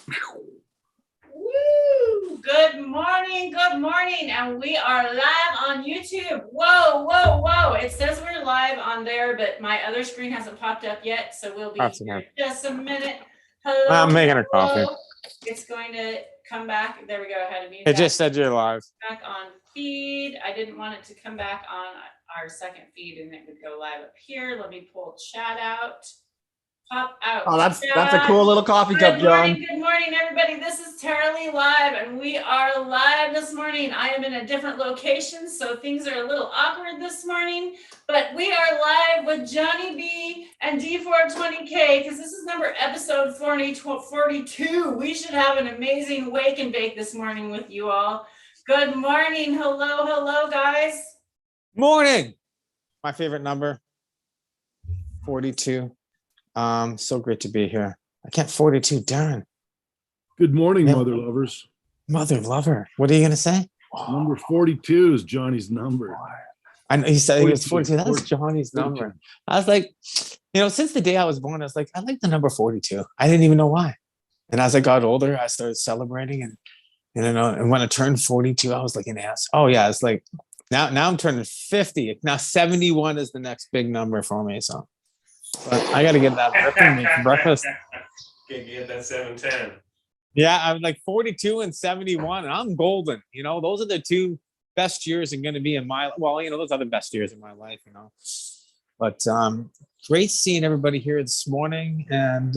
Woo! Good morning, and we are live on YouTube. Whoa. It says we're live on there, but my other screen hasn't popped up yet, so we'll be here just a minute. Hello. I'm making a coffee. It's going to come back. There we go. I had to mute It that. just said you're live. Back on feed. I didn't want it to come back on our second feed and it would go live up here. Let me pull chat out. Pop out. Oh, that's a cool little coffee cup, John. Good morning, everybody. This is Tara Lee Live, and we are live this morning. I am in a different location, so things are a little awkward this morning, but we are live with Johnny B and D420K because this is episode 42. We should have an amazing wake and bake this morning with you all. Good morning. Hello, guys. Morning. My favorite number, 42. So great to be here. I can't 42, darn. Good morning, mother lovers. Mother lover. What are you gonna say? Number 42 is Johnny's number. I know he said 42. He was 42. That's 42. Johnny's number. I was like, since the day I was born, I was like, I like the number 42. I didn't even know why. And as I got older, I started celebrating, and when I turned 42, I was like an ass. Oh yeah, it's like now I'm turning 50. Now 71 is the next big number for me. So. But I got to get that for breakfast. Get that 710. Yeah, I'm like 42 and 71, and I'm golden. Those are the two best years are going to be in my. Well, those are the best years in my life. But great seeing everybody here this morning, and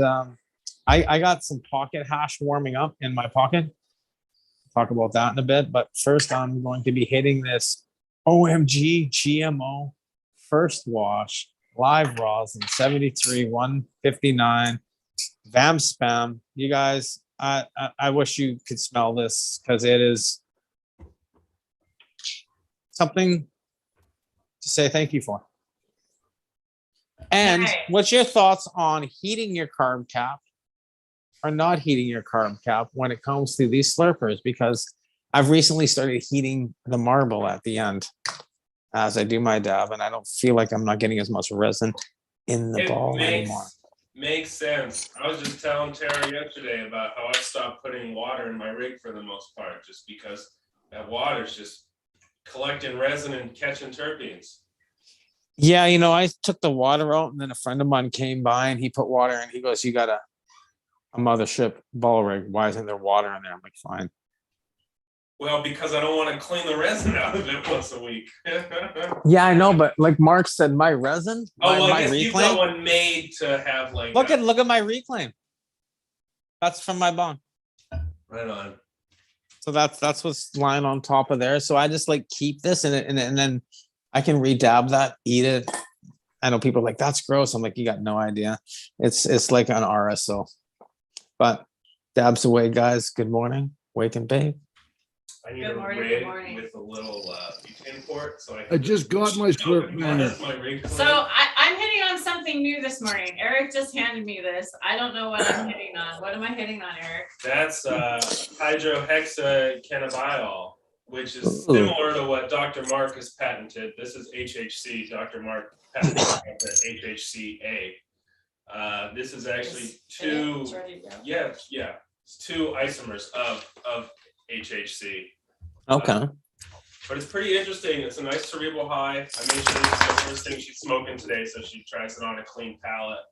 I got some pocket hash warming up in my pocket. Talk about that in a bit, but first I'm going to be hitting this OMG GMO first wash. Live rosin 73 159 vam spam. You guys, I wish you could smell this because it is something to say thank you for. And what's your thoughts on heating your carb cap or not heating your carb cap when it comes to these slurpers? Because I've recently started heating the marble at the end as I do my dab, and I don't feel like I'm not getting as much resin in the ball anymore. Makes sense. I was just telling Tara yesterday about how I stopped putting water in my rig for the most part, just because that water's just collecting resin and catching terpenes. Yeah, I took the water out, and then a friend of mine came by and he put water in. He goes, "You got a mothership ball rig. Why isn't there water in there?" I'm like, "Fine." Well, because I don't want to clean the resin out of it once a week. Yeah, I know, but like Mark said, my resin. I guess you got one made to have like. Look at my reclaim. That's from my bong. Right on. So that's what's lying on top of there. So I just like keep this and then I can redab that, eat it. I know people are like, that's gross. I'm like, you got no idea. It's like an RSO. But dabs away, guys. Good morning. Wake and bake. I need a rig with a little butane port, so I just got my slurp man. So I'm hitting on something new this morning. Eric just handed me this. I don't know what I'm hitting on. What am I hitting on, Eric? That's hydrohexacannabiol, which is similar to what Dr. Mark has patented. This is HHC. Dr. Mark patented HHCA. This is actually two. Yeah. It's two isomers of HHC. Okay. But it's pretty interesting. It's a nice cerebral high. I made sure this is the first thing she's smoking today, so she tries it on a clean palate.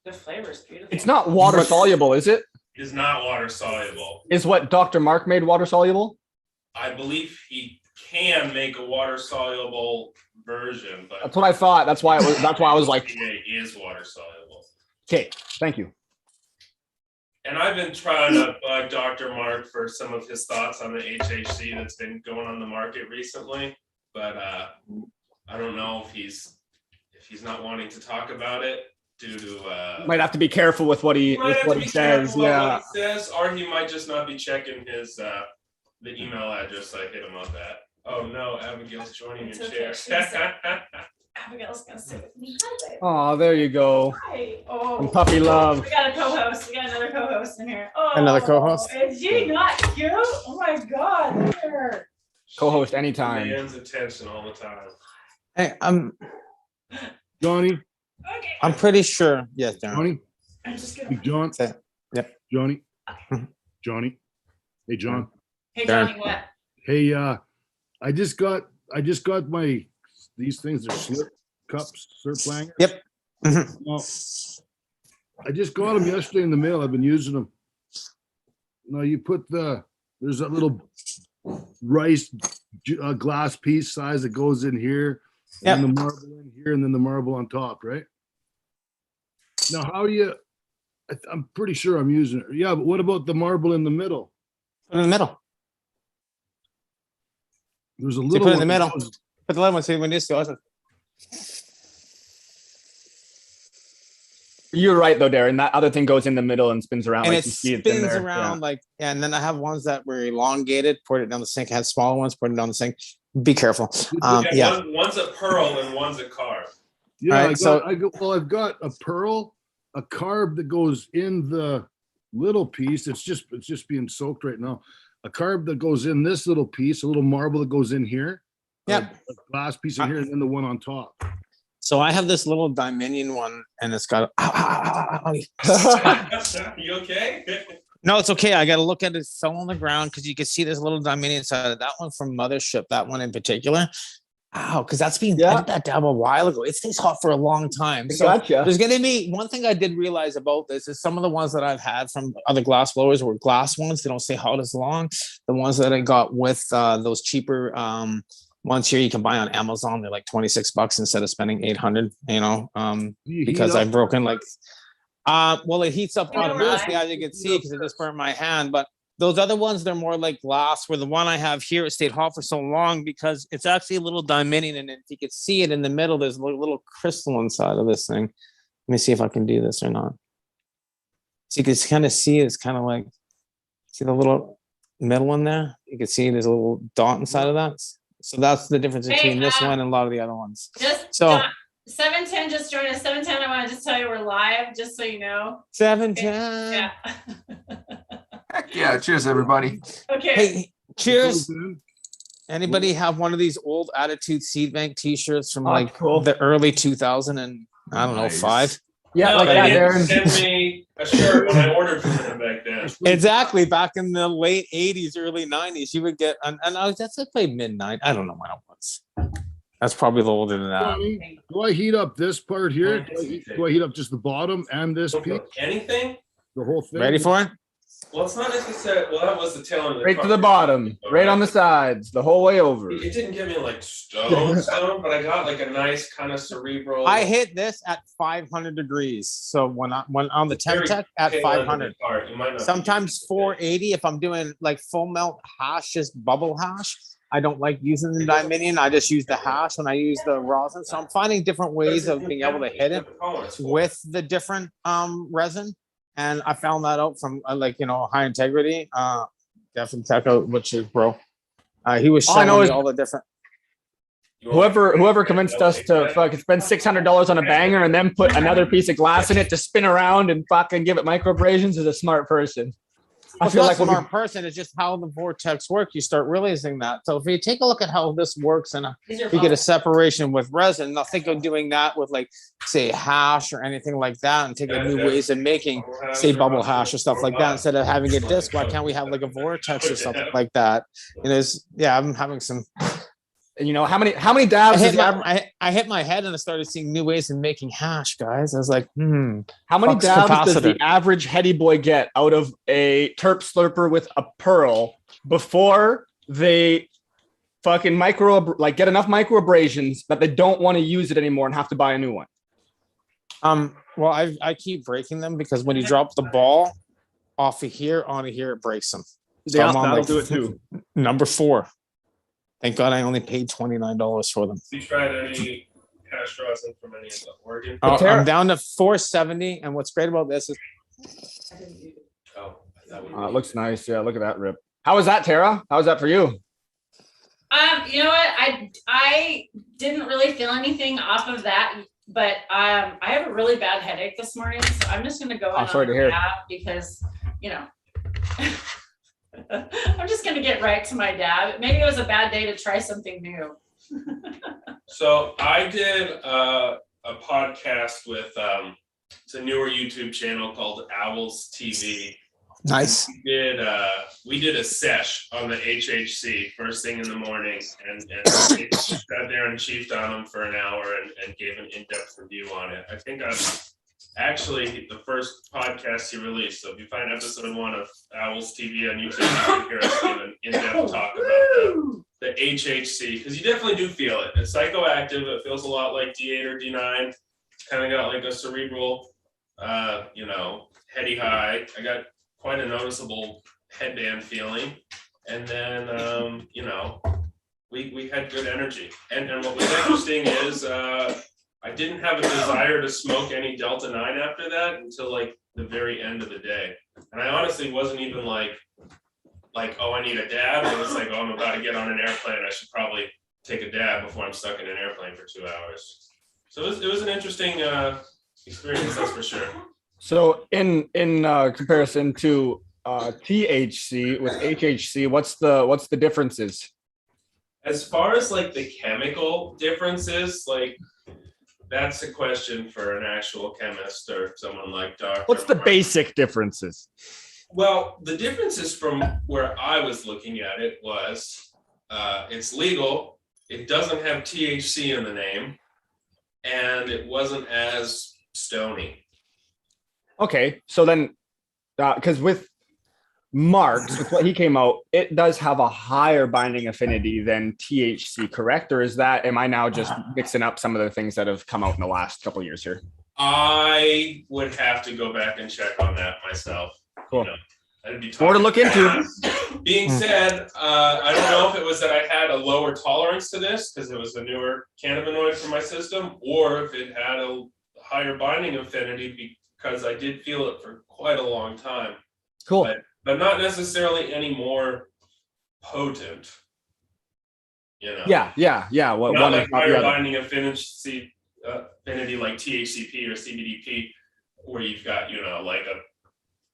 The flavor is beautiful. It's not water soluble, is it? It is not water soluble. Is what Dr. Mark made water soluble? I believe he can make a water soluble version, but that's what I thought. That's why I was like, it is water soluble. Okay, thank you. And I've been trying to bug Dr. Mark for some of his thoughts on the HHC that's been going on the market recently, but I don't know if he's not wanting to talk about it due to might have to be careful with what he says. Yeah, what he says, or he might just not be checking his the email address I hit him up at. Oh no, Abigail's joining in chair. Abigail's gonna sit with me. Oh, there you go. Hi. Oh, and puppy love. We got a co-host. We got another co-host in here. Oh, another co-host. Is she not cute? Oh my God. Look at her. Co-host anytime. Demands attention all the time. Hey, Johnny. Okay. I'm pretty sure. Yes, Darren. Johnny. I'm just gonna. Hey, John. Yep. Johnny. Johnny. Hey, John. Hey, Johnny, what? Hey, I just got these things. They're slurp cups, slurp langers. Yep. Mhm. Well, I just got them yesterday in the mail. I've been using them. Now you put there's that little rice glass piece size that goes in here, and then the marble in here, and then the marble on top, right? Now, how do you? I'm pretty sure I'm using it. Yeah, but what about the marble in the middle? Put it in the middle. There's a So you little put it in the one that middle. goes- Put the little one. See when this goes. You're right though, Darren. That other thing goes in the middle and spins around. And like it you see it's in spins there. around like, yeah, and then I have ones that were elongated, poured it down the sink. I had smaller ones, put it down the sink. Be careful. Yeah. One's a pearl and one's a carb. Yeah, Right, I've got a pearl, a carb that goes in the little piece. It's just being soaked right now. A carb that goes in this little piece, a little marble that goes in here. Yep. A glass piece in here, and then the one on top. So I have this little Dominion one, and it's got. You okay? No, it's okay. I got to look at it. Fell on the ground because you can see this little Dominion side of that one from Mothership. That one in particular. Ow, because I did that dab a while ago. It stays hot for a long time. So Gotcha. there's going to be one thing I did realize about this is some of the ones that I've had from other glass blowers were glass ones. They don't stay hot as long. The ones that I got with those cheaper ones here you can buy on Amazon, they're like $26 instead of spending $800. Because I've broken like. Well, it heats up automatically, as you can see, because it just burnt my hand. But those other ones, they're more like glass. Where the one I have here, it stayed hot for so long because it's actually a little Dominion, and if you could see it in the middle, there's a little crystal inside of this thing. Let me see if I can do this or not. So you can kind of see it's kind of like, see the little middle one there? You can see there's a little dot inside of that. So that's the difference between this one and a lot of the other ones. So 710 just joined us. 710, I want to just tell you we're live, just so you know. 710. Yeah. Heck yeah. Cheers, everybody. Okay. Hey, cheers. Anybody have one of these old Attitude Seed Bank t-shirts from the early 2000 and I don't know, Nice. 5? Yeah, No, like they that, didn't Darren. send me a shirt when I ordered from them back then. Exactly. Back in the late 80s, early 90s, you would get, and that's like midnight. I don't know when it was. That's probably a little older than that. Johnny, do I heat up this part here? Do I heat up just the bottom and this piece? Anything? The whole thing? Ready for it? Well, it's not necessarily. Well, that was the tail end of the Right to car. the bottom, right on the sides, the whole way over. It didn't give me like stone, but I got like a nice kind of cerebral. I hit this at 500 degrees. So when on the Very Temtech at tail end of the 500. car. You might not be Sometimes used to it. 480 if I'm doing like full melt hash, just bubble hash. I don't like using the Dominion. I just use the hash when I use the rosin. So I'm finding different ways of being able to hit it with the different resin. And I found that out from high integrity. Definitely check out which is bro. He was showing me all the different. Whoever convinced us to fucking spend $600 on a banger and then put another piece of glass in it to spin around and fucking give it microabrasions is a smart person. I feel like a smart person is just how the vortex work. You start realizing that. So if you take a look at how this works and you get a separation with resin, now think of doing that with like say hash or anything like that and take a new ways of making say bubble hash or stuff like that instead of having a disc. Why can't we have like a vortex or something like that? I'm having some. How many dabs? I hit my head and I started seeing new ways of making hash, guys. I was like, How many dabs does the average heady boy get out of a terp slurper with a pearl before they fucking get enough microabrasions that they don't want to use it anymore and have to buy a new one? Well, I keep breaking them because when you drop the ball off of here onto here, it breaks them. So I'm on that'll do it too. Number 4. Thank God I only paid $29 for them. You tried any hash rosin from any of the Oregon? I'm down to 470, and what's great about this is It looks nice. Yeah, look at that rip. How was that, Tara? How was that for you? You know what? I didn't really feel anything off of that, but I have a really bad headache this morning, so I'm just gonna go in sorry to hear. because I'm just gonna get right to my dab. Maybe it was a bad day to try something new. So I did a podcast with it's a newer YouTube channel called Owls TV, Nice. We did a sesh on the HHC first thing in the morning, and sat there and chiefed on them for an hour and gave an in-depth review on it. I think I'm actually the first podcast he released. So if you find episode 1 of Owls TV on YouTube, you can hear us give an in-depth talk about the HHC, because you definitely do feel it. It's psychoactive. It feels a lot like D8 or D9. It's kind of got like a cerebral, heady high. I got quite a noticeable headband feeling. And then, we had good energy. And what was interesting is I didn't have a desire to smoke any Delta 9 after that until like the very end of the day. And I honestly wasn't even like, oh, I need a dab. It was like, oh, I'm about to get on an airplane. I should probably take a dab before I'm stuck in an airplane for 2 hours. So it was an interesting experience, that's for sure. So in comparison to THC with HHC, what's the differences? As far as like the chemical differences, like that's a question for an actual chemist or someone like Dr. What's the Mark. basic differences? Well, the differences from where I was looking at it was it's legal, it doesn't have THC in the name, and it wasn't as stony. Okay, so then, because with Mark's, with what he came out, it does have a higher binding affinity than THC, correct? Or am I now just mixing up some of the things that have come out in the last couple of years here? I would have to go back and check on that myself. Cool. That'd be More to look into. Being said, I don't know if it was that I had a lower tolerance to this because it was a newer cannabinoid for my system, or if it had a higher binding affinity because I did feel it for quite a long time. Cool. But not necessarily any more potent. Yeah. Not like higher binding affinity like THCP or CBDP, where you've got like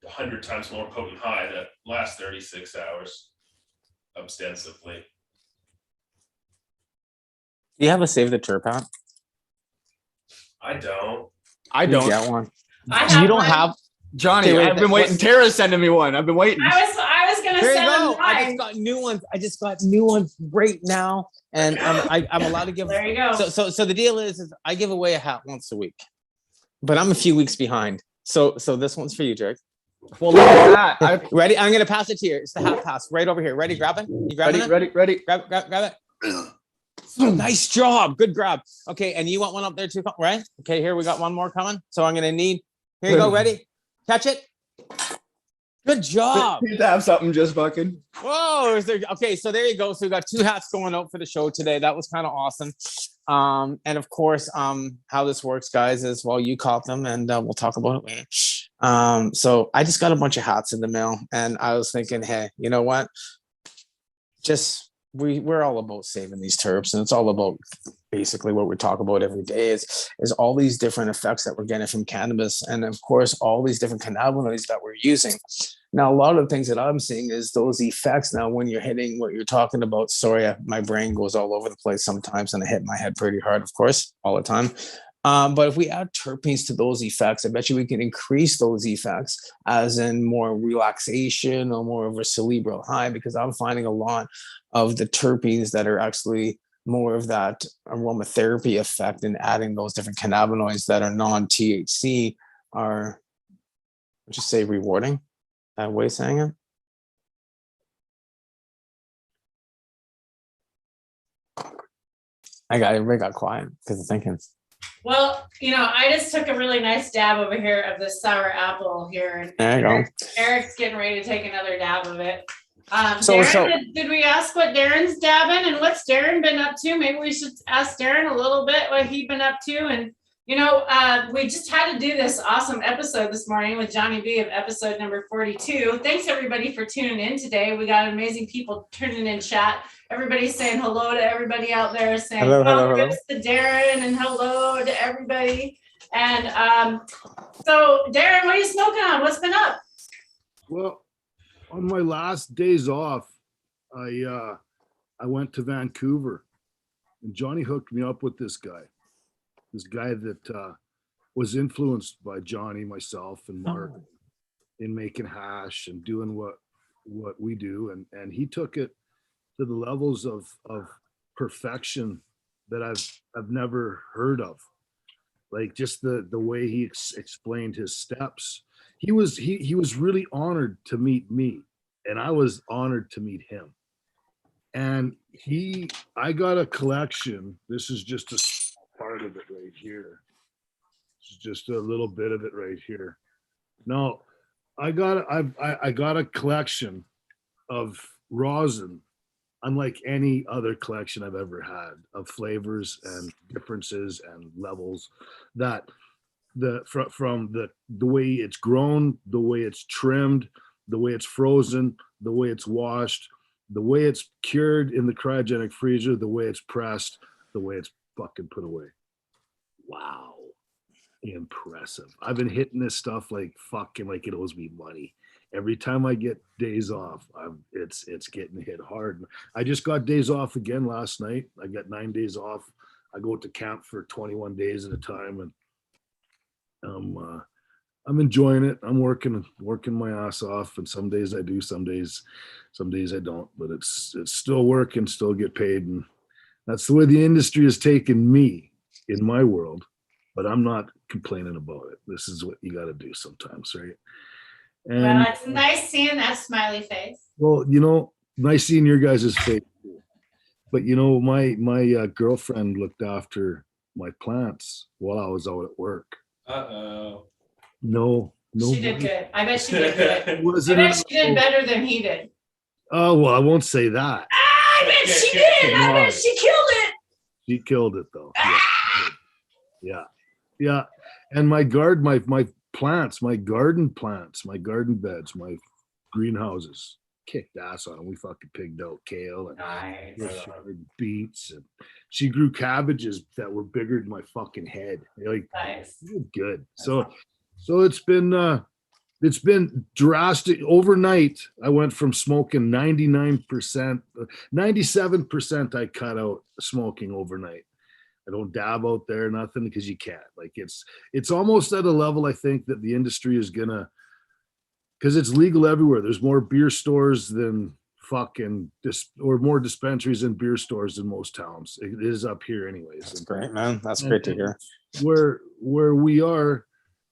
100 times more potent high that lasts 36 hours ostensibly. Do you have a save the terp app? I don't. I don't. Get one. I You don't one. have. Johnny, Okay, wait, I've been waiting. Tara's sending me one. I've been waiting. I was gonna There you send go. them I mine. just got new ones. Right now, and I'm allowed to give. There you go. So the deal is I give away a hat once a week, but I'm a few weeks behind. So this one's for you, Jake. Well, look at that. Ready? I'm gonna pass it to you. It's the hat pass right over here. Ready? Grab it. You grabbing it? Ready. Grab it. Nice job. Good grab. Okay, and you want one up there too, right? Okay, here we got one more coming. So I'm gonna need. Here you go. Ready? Catch it. Good job. You have something just fucking. Whoa. Okay, so there you go. So we got 2 hats going out for the show today. That was kind of awesome. And of course, how this works, guys, is you caught them, and we'll talk about it later. So I just got a bunch of hats in the mail, and I was thinking, hey, you know what? We're all about saving these terps, and it's all about basically what we talk about every day is all these different effects that we're getting from cannabis, and of course all these different cannabinoids that we're using. Now, a lot of the things that I'm seeing is those effects. Now, when you're hitting what you're talking about, sorry, my brain goes all over the place sometimes, and I hit my head pretty hard, of course, all the time. But if we add terpenes to those effects, I bet you we can increase those effects, as in more relaxation or more of a cerebral high, because I'm finding a lot of the terpenes that are actually more of that aromatherapy effect, and adding those different cannabinoids that are non-THC are, let's just say, rewarding. That way of saying it. Everybody got quiet because of thinking. Well, I just took a really nice dab over here of this sour apple here. There you go. Eric's getting ready to take another dab of it. So- Darren, did we ask what Darren's dabbing and what's Darren been up to? Maybe we should ask Darren a little bit what he's been up to. And, we just had to do this awesome episode this morning with Johnny B of episode number 42. Thanks everybody for tuning in today. We got amazing people turning in chat. Everybody's saying hello to everybody out there, saying Hello. to Darren and hello to everybody. And so Darren, what are you smoking on? What's been up? Well, on my last days off, I went to Vancouver, and Johnny hooked me up with this guy that was influenced by Johnny, myself, and Mark. in making hash and doing what we do, and he took it to the levels of perfection that I've never heard of. Like just the way he explained his steps. He was really honored to meet me, and I was honored to meet him. And I got a collection. This is just a small part of it right here. This is just a little bit of it right here. No, I got a collection of rosin, unlike any other collection I've ever had, of flavors and differences and levels, that from the way it's grown, the way it's trimmed, the way it's frozen, the way it's washed, the way it's cured in the cryogenic freezer, the way it's pressed, the way it's fucking put away. Wow. Impressive. I've been hitting this stuff like fucking like it owes me money. Every time I get days off, it's getting hit hard. I just got days off again last night. I got 9 days off. I go to camp for 21 days at a time, and I'm enjoying it. I'm working my ass off, and some days I do, some days I don't. But it's still working, still get paid, and that's the way the industry has taken me in my world. But I'm not complaining about it. This is what you got to do sometimes, right? And Well, it's nice seeing that smiley face. well, nice seeing your guys' face. But my girlfriend looked after my plants while I was out at work. Uh-oh. No, She did good. I bet she did good. I Wasn't bet it? she did better than he did. Oh well, I won't say that. I bet she did. I bet she killed it. She killed it though. Yeah. And my plants, my garden plants, my garden beds, my greenhouses kicked ass on them. We fucking pigged out kale and Nice. beets, and she grew cabbages that were bigger than my fucking head. Like Nice. good. So it's been drastic. Overnight, I went from smoking 99%, 97% I cut out smoking overnight. I don't dab out there, nothing, because you can't. Like it's almost at a level, I think, that the industry is gonna, because it's legal everywhere. There's more beer stores than or more dispensaries and beer stores in most towns. It is up here anyways. That's great, man. That's great to hear. Where we are,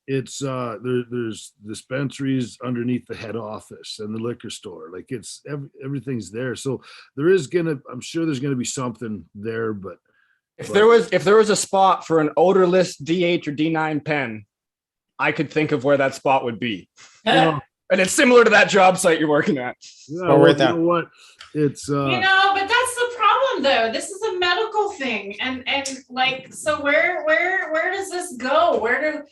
it's there's dispensaries underneath the head office and the liquor store. Like it's everything's there. So I'm sure there's gonna be something there, but if there was a spot for an odorless D8 or D9 pen, I could think of where that spot would be. And it's similar to that job site you're working at. Yeah, well, you know what? It's but that's the problem though. This is a medical thing. And like, so where does this go? Where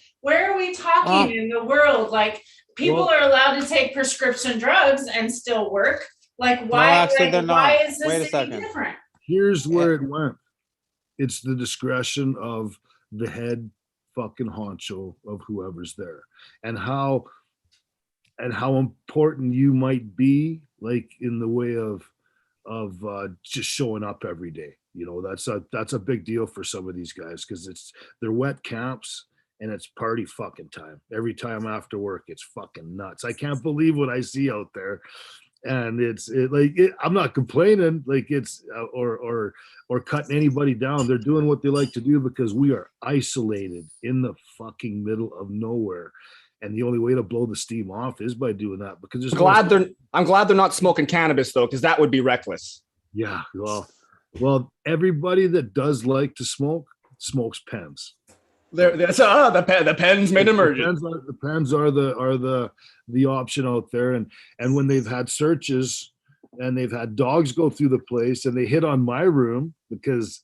are we talking in the world? Like people are allowed to take prescription drugs and still work. Like why why is this any different? Here's where it went. It's the discretion of the head fucking honcho of whoever's there, and how important you might be, like in the way of just showing up every day. That's a big deal for some of these guys, because they're wet camps and it's party fucking time. Every time after work, it's fucking nuts. I can't believe what I see out there. And I'm not complaining, like it's or cutting anybody down. They're doing what they like to do, because we are isolated in the fucking middle of nowhere, and the only way to blow the steam off is by doing that. Because I'm glad they're not smoking cannabis though, because that would be reckless. Yeah, well, everybody that does like to smoke smokes pens. The pens made emergent. The pens are the option out there, and when they've had searches and they've had dogs go through the place and they hit on my room, because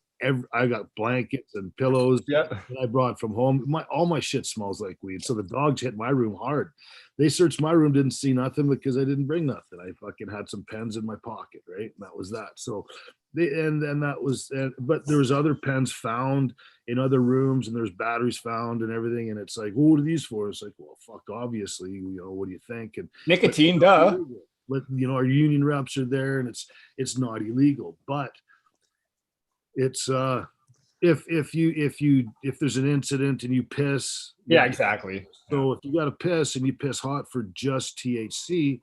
I got blankets and pillows that I brought from home. All my shit smells like weed, so the dogs hit my room hard. They searched my room, didn't see nothing because I didn't bring nothing. I fucking had some pens in my pocket, right? And that was that. So but there was other pens found in other rooms, and there's batteries found and everything. And it's like, well, what are these for? It's like, well, fuck, obviously, what do you think? And nicotine, duh. But our union reps are there, and it's not illegal, but it's if there's an incident and you piss. Yeah, exactly. So if you got to piss and you piss hot for just THC,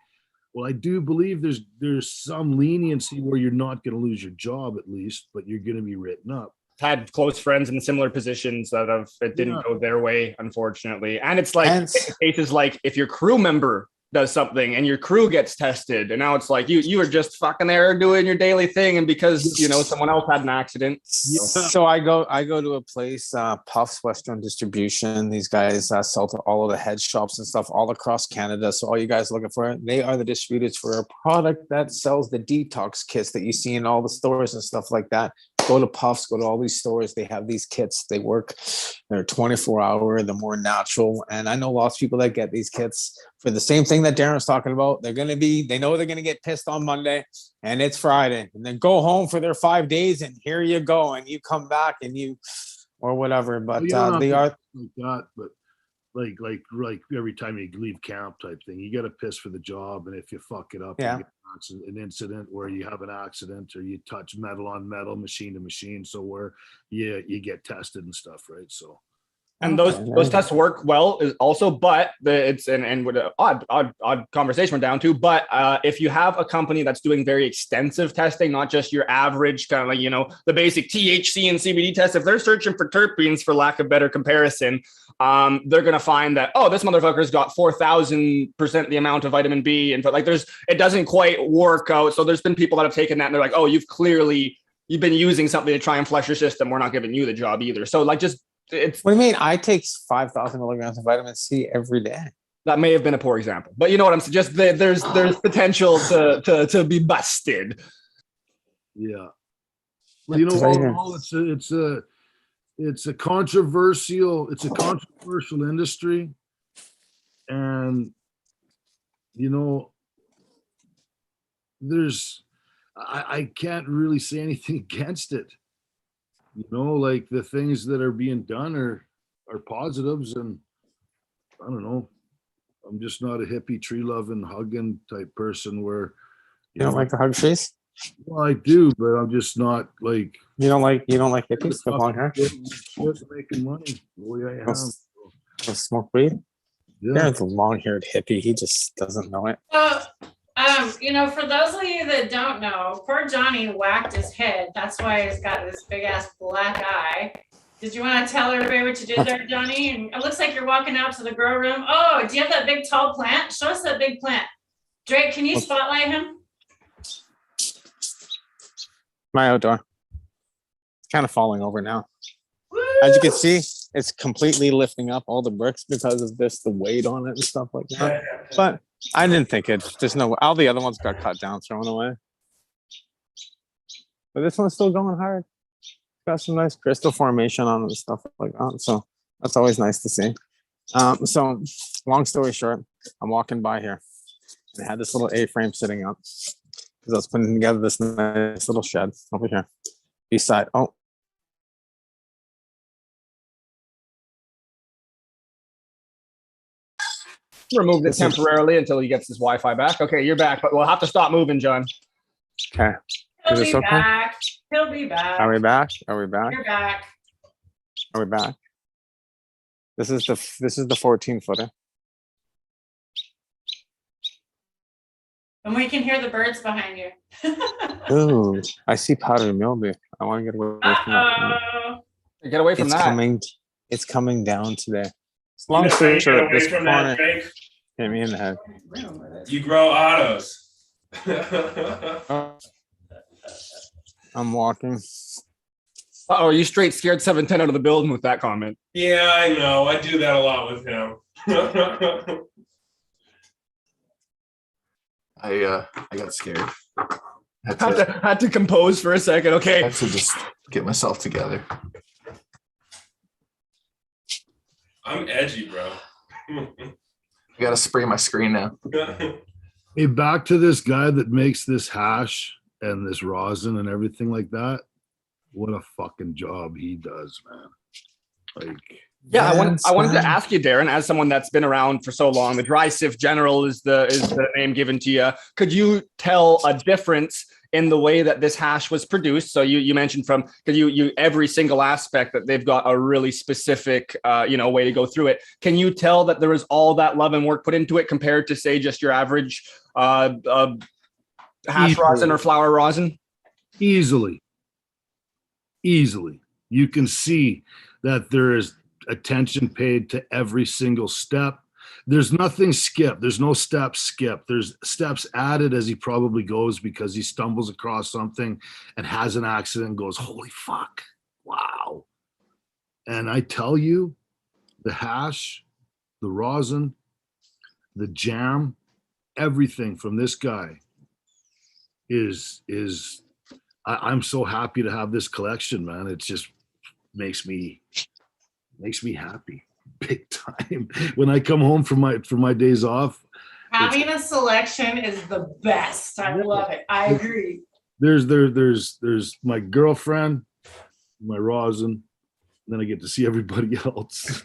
well, I do believe there's some leniency where you're not going to lose your job at least, but you're going to be written up. Had close friends in similar positions that it didn't go their way, unfortunately. And it's like cases like if your crew member does something and your crew gets tested, and now it's like you were just fucking there doing your daily thing, and because someone else had an accident. So I go to a place, Puffs Western Distribution. These guys sell to all of the head shops and stuff all across Canada. So all you guys looking for it, they are the distributors for a product that sells the detox kits that you see in all the stores and stuff like that. Go to Puffs, go to all these stores. They have these kits. They work. They're 24-hour. They're more natural. And I know lots of people that get these kits for the same thing that Darren's talking about. They know they're going to get pissed on Monday and it's Friday, and then go home for their 5 days, and here you go. And you come back or whatever. But they are like that, but like every time you leave camp type thing, you got to piss for the job. And if you fuck it up, you get an incident where you have an accident or you touch metal on metal, machine to machine. So where you get tested and stuff, right? So. And those tests work well is also, but it's and with an odd conversation we're down to. But if you have a company that's doing very extensive testing, not just your average kind of like the basic THC and CBD test, if they're searching for terpenes, for lack of better comparison, they're gonna find that this motherfucker's got 4,000% the amount of vitamin B, and like it doesn't quite work out. So there's been people that have taken that and they're like, you've been using something to try and flush your system. We're not giving you the job either. So like just. What do you mean? I take 5,000 milligrams of vitamin C every day. That may have been a poor example, but you know what I'm saying. Just there's potential to be busted. Yeah, well, it's a controversial industry, and I can't really say anything against it. Like the things that are being done are positives, and I don't know. I'm just not a hippie, tree loving, hugging type person where you don't like the hug face. Well, I do, but I'm just not like you don't like hippies with long hair. Making money the way I am. Smoke weed. Yeah. There's a long-haired hippie. He just doesn't know it. For those of you that don't know, poor Johnny whacked his head. That's why he's got this big ass black eye. Did you want to tell everybody what you did there, Johnny? And it looks like you're walking out to the grow room. Oh, do you have that big tall plant? Show us that big plant. Drake, can you spotlight him? My outdoor. It's kind of falling over now. Woo! As you can see, it's completely lifting up all the bricks because of the weight on it and stuff like that. But I didn't think there's no way. All the other ones got cut down, thrown away. But this one's still going hard. Got some nice crystal formation on it and stuff like that. So that's always nice to see. So long story short, I'm walking by here. And I had this little A-frame sitting up because I was putting together this nice little shed over here. Beside, remove it temporarily until he gets his Wi-Fi back. Okay, you're back, but we'll have to stop moving, John. Okay. He'll be back. He'll be back. Are we back? Are we back? You're back. Are we back? This is the 14-footer. And we can hear the birds behind you. Ooh, I see powdered mildew. I want to get away from that. Get away from that. It's coming down today. Long story short, this corner hit me in the head. You grow autos. I'm walking. Uh-oh, you straight scared 710 out of the building with that comment. Yeah, I know. I do that a lot with him. I got scared. Had to compose for a second. Okay. I had to just get myself together. I'm edgy, bro. I gotta spray my screen now. Hey, back to this guy that makes this hash and this rosin and everything like that. What a fucking job he does, man. Like, Yeah, I wanted to ask you, Darren, as someone that's been around for so long, the dry sift general is the name given to you. Could you tell a difference in the way that this hash was produced? So you mentioned from, because you every single aspect that they've got a really specific way to go through it. Can you tell that there was all that love and work put into it compared to, say, just your average hash rosin or flower rosin? Easily. You can see that there is attention paid to every single step. There's nothing skipped. There's no steps skipped. There's steps added as he probably goes because he stumbles across something and has an accident and goes, holy fuck, wow. And I tell you, the hash, the rosin, the jam, everything from this guy is I'm so happy to have this collection, man. It just makes me happy big time. When I come home from my days off, Having a selection is the best. I love it. I agree. There's my girlfriend, my rosin, and then I get to see everybody else.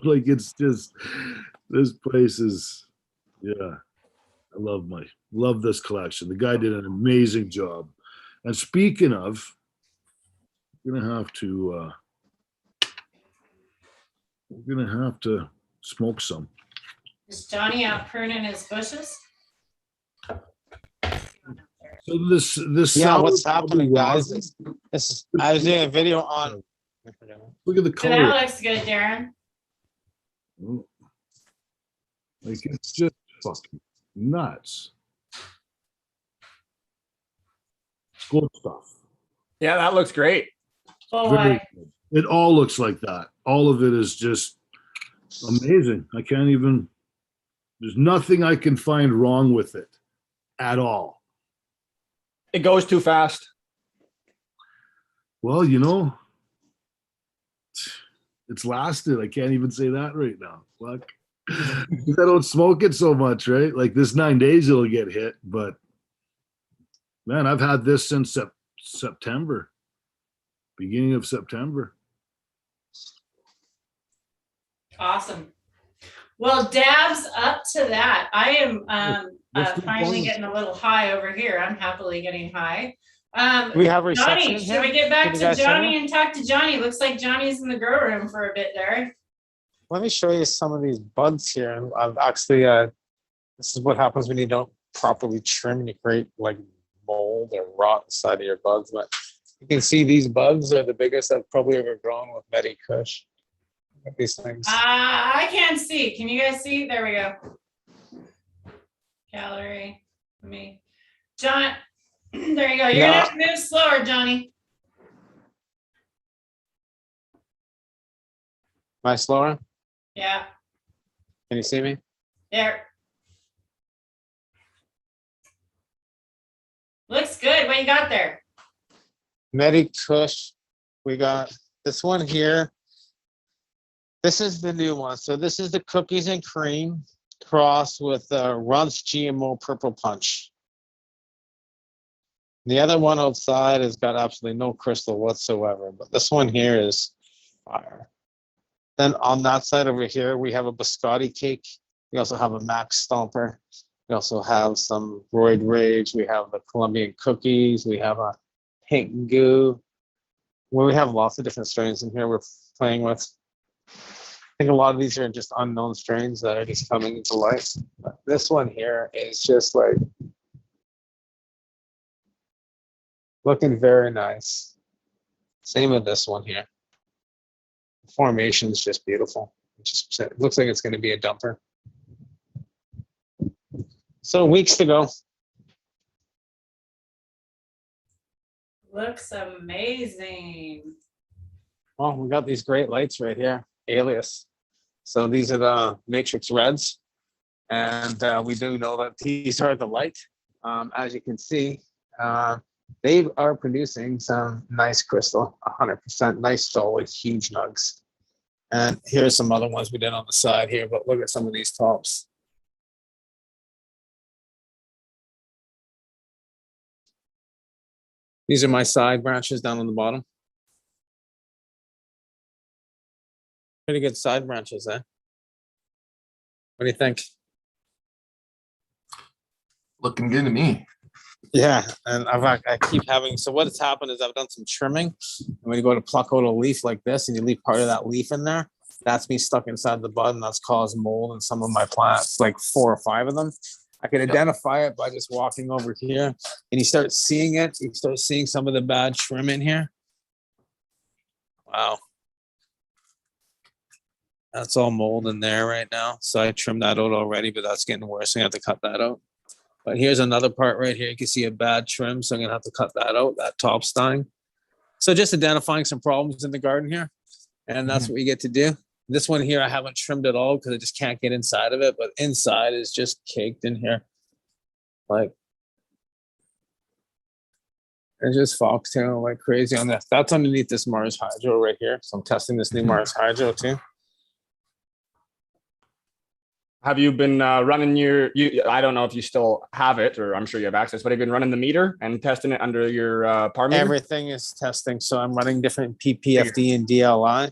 Like, it's just, this place is, yeah. I love this collection. The guy did an amazing job. And speaking of, we're gonna have to smoke some. Is Johnny out pruning his bushes? So this Yeah, sour what's happening, guys? rosin, I was doing a video on. look at the So color. that looks good, Darren. Like, it's just fucking nuts. Good stuff. Yeah, that looks great. Very Boy, good. It all looks like that. All of it is just amazing. I can't even, there's nothing I can find wrong with it at all. It goes too fast. Well, it's lasted. I can't even say that right now. Fuck. I don't smoke it so much, right? Like, this 9 days it'll get hit, but man, I've had this since September, beginning of September. awesome. Well, dabs up to that. I am What's the finally point? getting a little high over here. I'm happily getting high. We have reception Johnny, in should here? we get back Can you to guys hear Johnny me? and talk to Johnny? Looks like Johnny's in the grow room for a bit there. Let me show you some of these buds here. And I've actually, this is what happens when you don't properly trim and you create like mold or rot inside of your buds. But you can see these buds are the biggest I've probably ever grown with Medi Kush. Look at these things. I can't see. Can you guys see? There we go. Gallery. Let me. John, there you go. You're gonna have to move slower, Johnny. Am I slower? Yeah. Can you see me? There. Looks good. What you got there? Medi Kush. We got this one here. This is the new one. So this is the cookies and cream cross with Runts GMO Purple Punch. The other one outside has got absolutely no crystal whatsoever, but this one here is fire. Then on that side over here, we have a biscotti cake. We also have a Max Stomper. We also have some Roid Rage. We have the Colombian cookies. We have a pink goo. Well, we have lots of different strains in here we're playing with. I think a lot of these are just unknown strains that are just coming into life. But this one here is just like looking very nice. Same with this one here. The formation is just beautiful. It looks like it's going to be a dumper. So weeks to go. Looks amazing. Well, we got these great lights right here, Alias. So these are the Matrix Reds. And we do know that these are the light. As you can see, they are producing some nice crystal, 100% nice, solid, huge nugs. And here's some other ones we did on the side here, but look at some of these tops. These are my side branches down on the bottom. Pretty good side branches, eh? What do you think? Looking good to me. Yeah, and I keep having, so what has happened is I've done some trimming. And when you go to pluck out a leaf like this and you leave part of that leaf in there, that's me stuck inside the bud, and that's caused mold in some of my plants, like 4 or 5 of them. I can identify it by just walking over here, and you start seeing it. You start seeing some of the bad trim in here. Wow. That's all mold in there right now. So I trimmed that out already, but that's getting worse. I have to cut that out. But here's another part right here. You can see a bad trim, so I'm gonna have to cut that out, that top's dying. So just identifying some problems in the garden here, and that's what we get to do. This one here, I haven't trimmed at all because I just can't get inside of it, but inside is just caked in here. Like, it's just foxtail like crazy on this. That's underneath this Mars Hydro right here. So I'm testing this new Mars Hydro too. Have you been running I don't know if you still have it, or I'm sure you have access, but have you been running the meter and testing it under your par meter? Everything is testing. So I'm running different PPFD and DLI.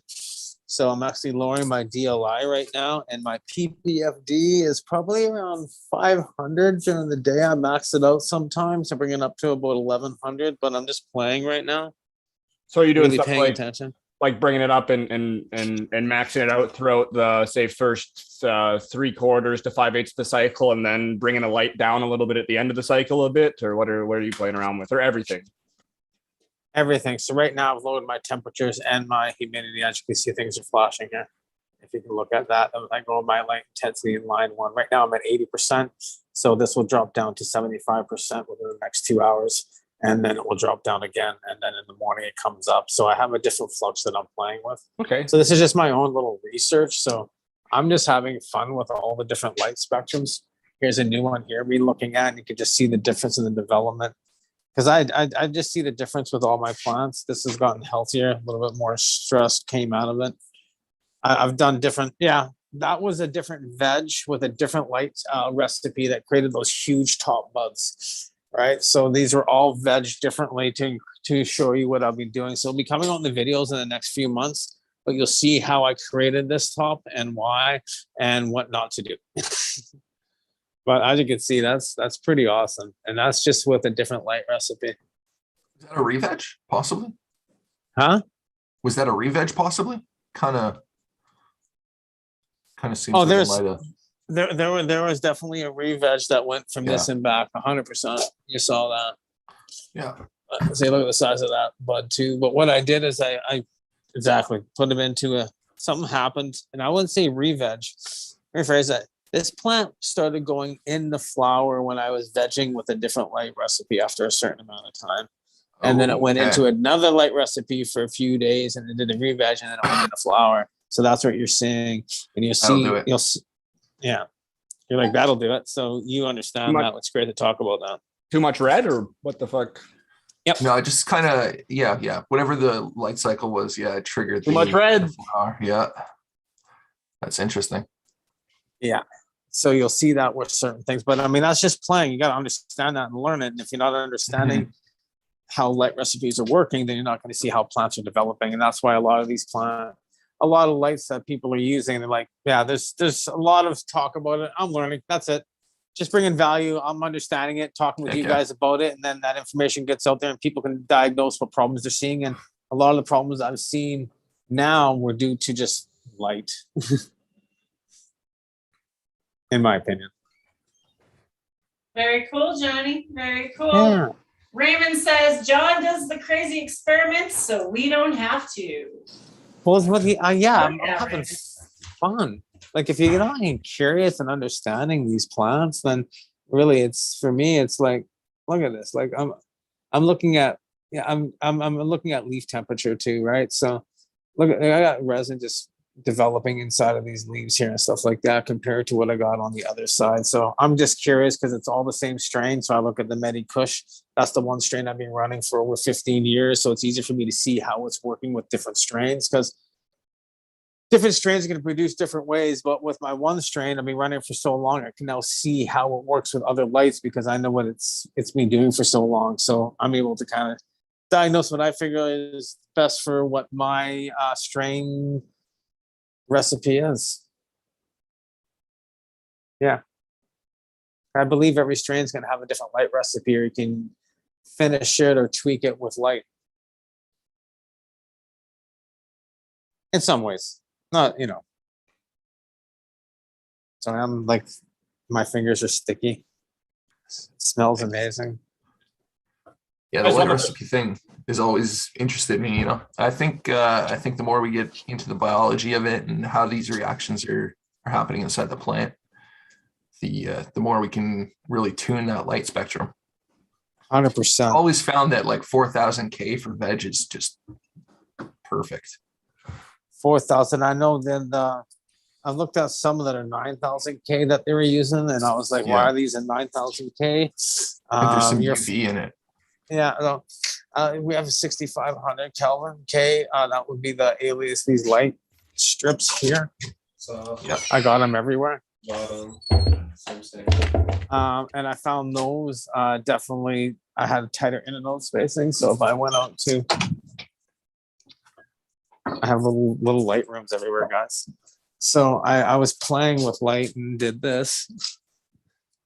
So I'm actually lowering my DLI right now, and my PPFD is probably around 500 during the day. I max it out sometimes. I bring it up to about 1100, but I'm just playing right now. So you're doing Really stuff paying attention. like bringing it up and maxing it out throughout the, say, first 3/4 to 5/8 of the cycle, and then bringing the light down a little bit at the end of the cycle a bit, or what are you playing around with, or everything? Everything. So right now I've lowered my temperatures and my humidity. As you can see, things are flashing here. If you can look at that, I go my light intensity in line 1. Right now I'm at 80%. So this will drop down to 75% within the next 2 hours. And then it will drop down again. And then in the morning it comes up. So I have a different flux that I'm playing with. Okay. So this is just my own little research. So I'm just having fun with all the different light spectrums. Here's a new one here we're looking at, and you can just see the difference in the development. Because I just see the difference with all my plants. This has gotten healthier, a little bit more stress came out of it. I've done different, that was a different veg with a different light recipe that created those huge top buds. Right, so these are all veg differently to show you what I'll be doing. So it'll be coming on the videos in the next few months, but you'll see how I created this top and why and what not to do. But as you can see, that's pretty awesome, and that's just with a different light recipe. Is that a re-veg, possibly? Huh? Was that a re-veg, possibly? Kind of seems Oh, like there's it might have. There was definitely a re-veg that went from this and back 100%. You saw that. Yeah. See, look at the size of that bud too. But what I did is I exactly put them into something happened, and I wouldn't say re-veg. Rephrase that. This plant started going in the flower when I was vegging with a different light recipe after a certain amount of time. And then it went into another light recipe for a few days, and it did a re-veg, and then it went into flower. So that's what you're seeing. And you'll see, yeah, you're like, that'll do it. So you understand that. It's great to talk about that. Too much red, or what the fuck? Yep. No, I just kind of, yeah. Whatever the light cycle was, it triggered too much red. Yeah. That's interesting. Yeah. So you'll see that with certain things. But I mean, that's just playing. You got to understand that and learn it. And if you're not understanding how light recipes are working, then you're not going to see how plants are developing. And that's why a lot of these a lot of lights that people are using, they're like, there's a lot of talk about it. I'm learning. That's it. Just bringing value. I'm understanding it, talking with you guys about it. And then that information gets out there and people can diagnose what problems they're seeing. And a lot of the problems I've seen now were due to just light, in my opinion. Very cool, Johnny. Very cool. Yeah. Raymond says, John does the crazy experiments, so we don't have to. Well, it's what I'm having fun. Like, if you're not curious and understanding these plants, then really, it's for me. It's like, look at this. Like, I'm looking at I'm looking at leaf temperature too, right? So, look, I got resin just developing inside of these leaves here and stuff like that compared to what I got on the other side. So I'm just curious because it's all the same strain. So I look at the Medi Kush. That's the one strain I've been running for over 15 years. So it's easy for me to see how it's working with different strains, because different strains are going to produce different ways. But with my one strain, I've been running for so long, I can now see how it works with other lights because I know what it's been doing for so long. So I'm able to kind of diagnose what I figure is best for what my strain recipe is. Yeah. I believe every strain is going to have a different light recipe, or you can finish it or tweak it with light. In some ways, not, So I'm like, my fingers are sticky. It smells amazing. Yeah, the light recipe thing is always interested me, I think the more we get into the biology of it and how these reactions are happening inside the plant, the more we can really tune that light spectrum. 100%. Always found that like 4000K for veg is just perfect. 4,000. I know that I've looked at some that are 9,000K that they were using, and I was like, why are these at 9,000K? There's some UV in it. Yeah, no, we have a 6,500 Kelvin K. That would be the alias, these light strips here. So I got them everywhere. bottom, same thing. And I found those definitely, I had a tighter internode spacing. So if I went out to, I have little light rooms everywhere, guys. So I was playing with light and did this.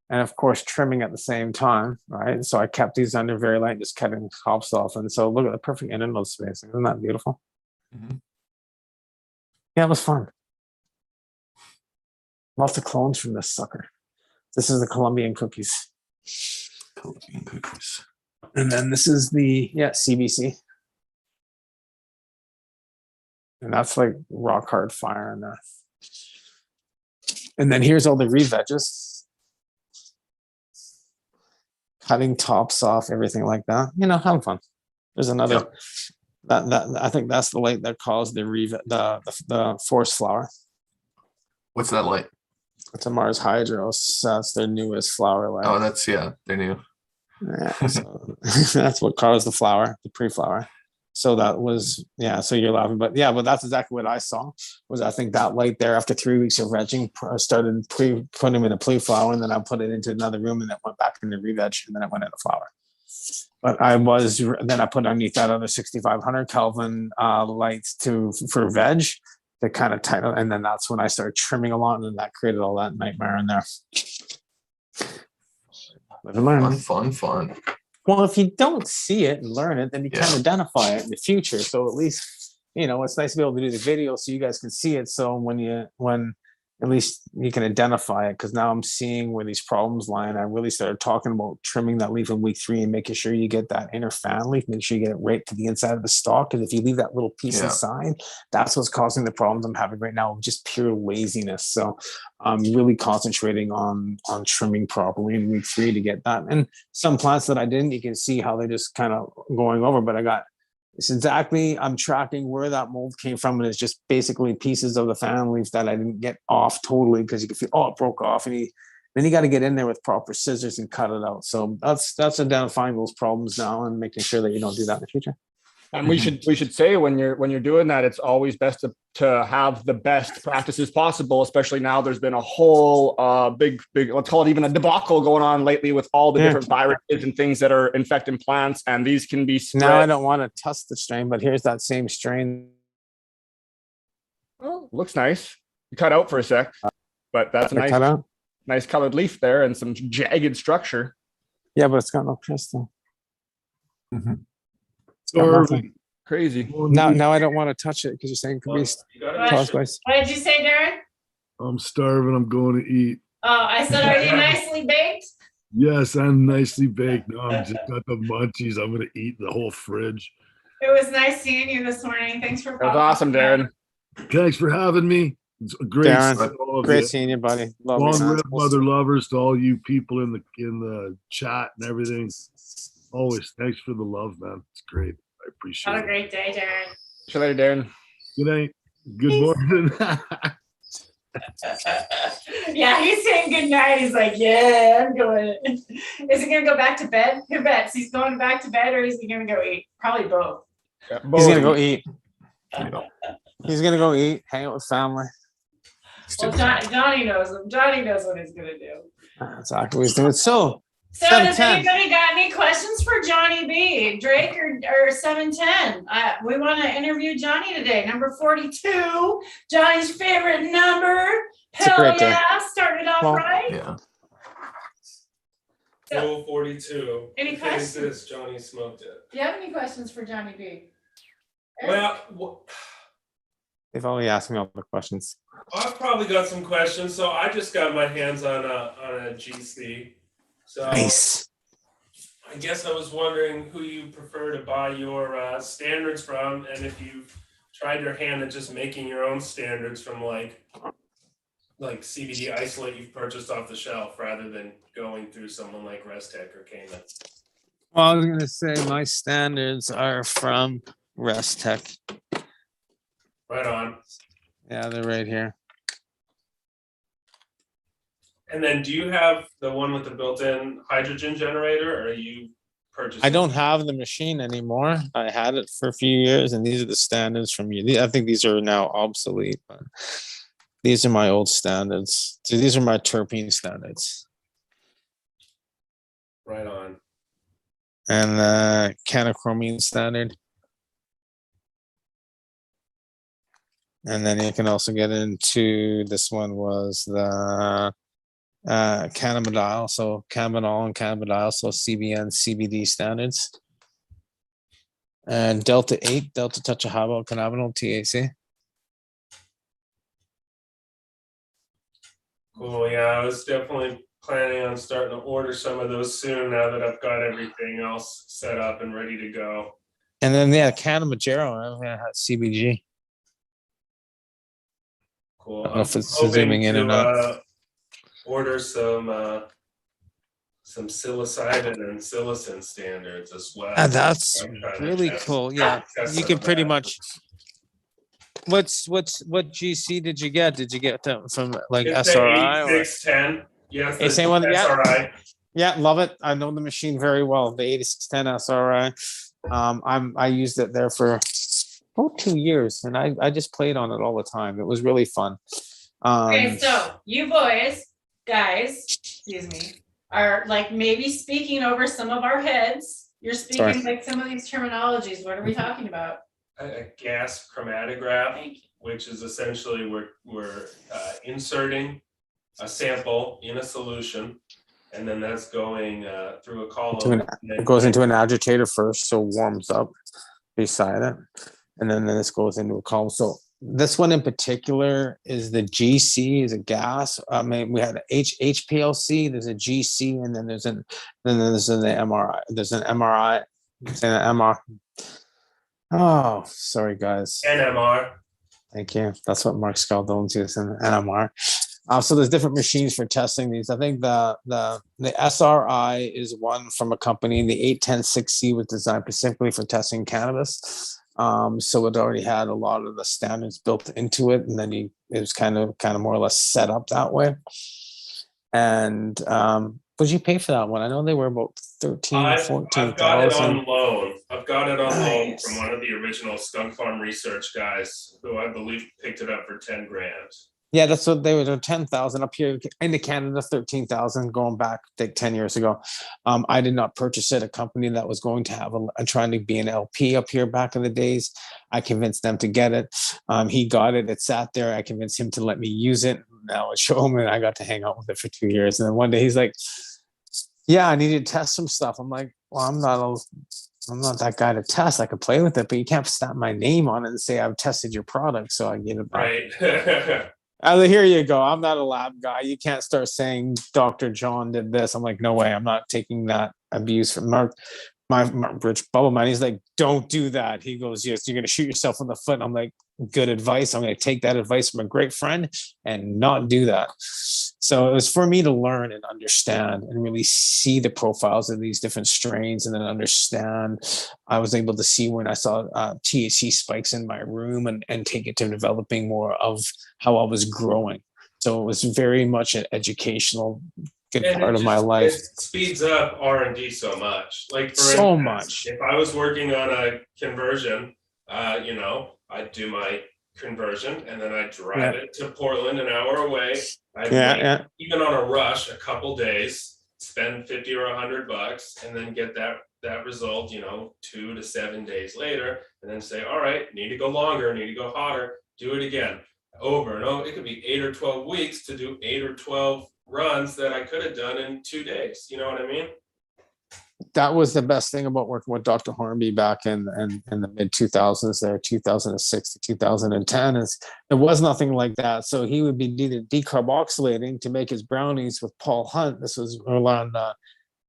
And of course, trimming at the same time, right? So I kept these under very light, just cutting tops off. And so look at the perfect internode spacing. Isn't that beautiful? Mm-hmm. Yeah, it was fun. Lots of clones from this sucker. This is the Colombian cookies. Colombian cookies. And then this is the, CBC. And that's like rock hard fire in there. And then here's all the re-veggies. Cutting tops off, everything like that. Having fun. There's another, that I think that's the light that caused the forest flower. What's that light? It's a Mars Hydros. That's their newest flower light. Oh, that's, they're new. Yeah, so that's what caused the flower, the pre-flower. So that was, so you're laughing, but that's exactly what I saw. Was I think that light there after 3 weeks of vegging started putting them in a pre-flower, and then I put it into another room, and then went back into re-veg, and then it went into flower. But then I put underneath that other 6,500 Kelvin lights for veg to kind of tighten, and then that's when I started trimming a lot, and then that created all that nightmare in there. Live and learn. Fun. Well, if you don't see it and learn it, then you can identify it in the future. So at least, it's nice to be able to do the video so you guys can see it. So when at least you can identify it, because now I'm seeing where these problems lie. And I really started talking about trimming that leaf in week 3 and making sure you get that inner fan leaf, make sure you get it right to the inside of the stalk. Because if you leave that little piece inside, that's what's causing the problems I'm having right now, just pure laziness. So I'm really concentrating on trimming properly in week 3 to get that. And some plants that I didn't, you can see how they're just kind of going over, but it's exactly, I'm tracking where that mold came from, and it's just basically pieces of the fan leaf that I didn't get off totally, because you can feel, it broke off, and then you got to get in there with proper scissors and cut it out. So that's identifying those problems now and making sure that you don't do that in the future. And we should say when you're doing that, it's always best to have the best practices possible, especially now there's been a whole big, let's call it even a debacle going on lately with all the different viruses and things that are infecting plants, and these can be spread. Now I don't want to test the strain, but here's that same strain. Oh, looks nice. You cut out for a sec, but that's a nice colored leaf there and some jagged structure. Yeah, but it's got no crystal. Mm-hmm. Crazy. Now I don't want to touch it because you're saying it could be caused by. What did you say, Darren? I'm starving. I'm going to eat. Oh, I said, are you nicely baked? Yes, I'm nicely baked. No, I'm just got the munchies. I'm going to eat the whole fridge. It was nice seeing you this morning. Thanks for popping. That was awesome, Darren. Thanks for having me. It's great. Darren, great seeing you, buddy. Long live mother lovers to all you people in the chat and everything. Always thanks for the love, man. It's great. I appreciate it. Have a great day, Darren. See you later, Darren. Good night. Good morning. Yeah, he's saying good night. He's like, yeah, I'm going. Is he going to go back to bed? Who bets? He's going back to bed, or is he going to go eat? Probably both. Yeah, both. He's going to go eat. He's going to go eat, hang out with family. Well, Johnny knows him. Johnny knows what he's going to do. That's exactly what he's doing. So, So does 710. anybody got any questions for Johnny B? Drake or 710? We want to interview Johnny today. Number 42, Johnny's favorite number. It's a Hell great day. yeah, started off Well, right. Yeah. Rule 42. Any If it questions? exists, Johnny smoked it. Do you have any questions for Johnny B? Well, They've only asked me all the questions. I've probably got some questions. So I just got my hands on a GC. So Nice. I guess I was wondering who you prefer to buy your standards from, and if you've tried your hand at just making your own standards from like CBD isolate you've purchased off the shelf, rather than going through someone like Restec or Cayman. Well, I was gonna say my standards are from Restec. Right on. Yeah, they're right here. And then, do you have the one with the built-in hydrogen generator, or are you purchasing? I don't have the machine anymore. I had it for a few years, and these are the standards from you. I think these are now obsolete, but these are my old standards. So these are my terpene standards. Right on. And canachromine standard. And then you can also get into, this one was the cannabidiol, so cannabinol and cannabidiol, so CBN, CBD standards. And Delta 8, Delta tetrahydral cannabinol, THC. Cool. Yeah, I was definitely planning on starting to order some of those soon, now that I've got everything else set up and ready to go. And then, yeah, Cannabis CBG. Cool. I don't know I'm if it's hoping zooming in or to not. order some psilocybin and psilocin standards as well. And that's I'm trying to really test- cool. Yeah, test you some can of pretty that. much. What GC did you get? Did you get them from like It's SRI the or 8610. Yes, Hey, same one? Yeah. SRI. Yeah, love it. I know the machine very well. The 8610 SRI. I used it there for 2 years, and I just played on it all the time. It was really fun. Okay, so you guys, excuse me, are like maybe speaking over some of our heads. You're speaking Sorry. like some of these terminologies. What are we talking about? A gas chromatograph, Thank you. which is essentially we're inserting a sample in a solution, and then that's going through a column. it goes into an agitator first, so it warms up beside it, and then this goes into a column. So this one in particular is the GC, is a gas. I mean, we had HPLC, there's a GC, and then there's an MRI. There's an MRI. There's an MR. Oh, sorry guys. NMR. Thank you. That's what Mark Scaldone's using, NMR. So there's different machines for testing these. I think the SRI is one from a company. The 8106C was designed specifically for testing cannabis. So it already had a lot of the standards built into it, and then it was kind of more or less set up that way. And what did you pay for that one? I know they were about 14,000. I've got it on loan. I've got it on loan Nice. from one of the original Skunk Farm research guys, who I believe picked it up for 10 grand. Yeah, that's what they were. 10,000 up here into Canada, 13,000 going back like 10 years ago. I did not purchase it. A company that was going to have trying to be an LP up here back in the days. I convinced them to get it. He got it. It sat there. I convinced him to let me use it. Now I show him, and I got to hang out with it for 2 years. And then one day he's like, "Yeah, I need to test some stuff." I'm like, "Well, I'm not that guy to test. I could play with it, but you can't stamp my name on it and say I've tested your product." So I gave it back. Right. Here you go. I'm not a lab guy. You can't start saying Dr. John did this. I'm like, no way. I'm not taking that abuse from Mark. My Rich Bubble Man. He's like, don't do that. He goes, yes, you're going to shoot yourself in the foot. I'm like, good advice. I'm going to take that advice from a great friend and not do that. So it was for me to learn and understand and really see the profiles of these different strains, and then understand. I was able to see when I saw THC spikes in my room and take it to developing more of how I was growing. So it was very much an educational good part of my life. It speeds up R&D so much. Like for So instance, much. if I was working on a conversion, I'd do my conversion and then I'd drive it to Portland, an hour away. I'd wait, even on a rush, a couple days, spend 50 or $100 and then get that result, 2 to 7 days later, and then say, all right, need to go longer, need to go hotter, do it again, over and over. It could be 8 or 12 weeks to do 8 or 12 runs that I could have done in 2 days. You know what I mean? That was the best thing about working with Dr. Hornby back in the mid 2000s there, 2006 to 2010, is there was nothing like that. So he would be decarboxylating to make his brownies with Paul Hunt. This was around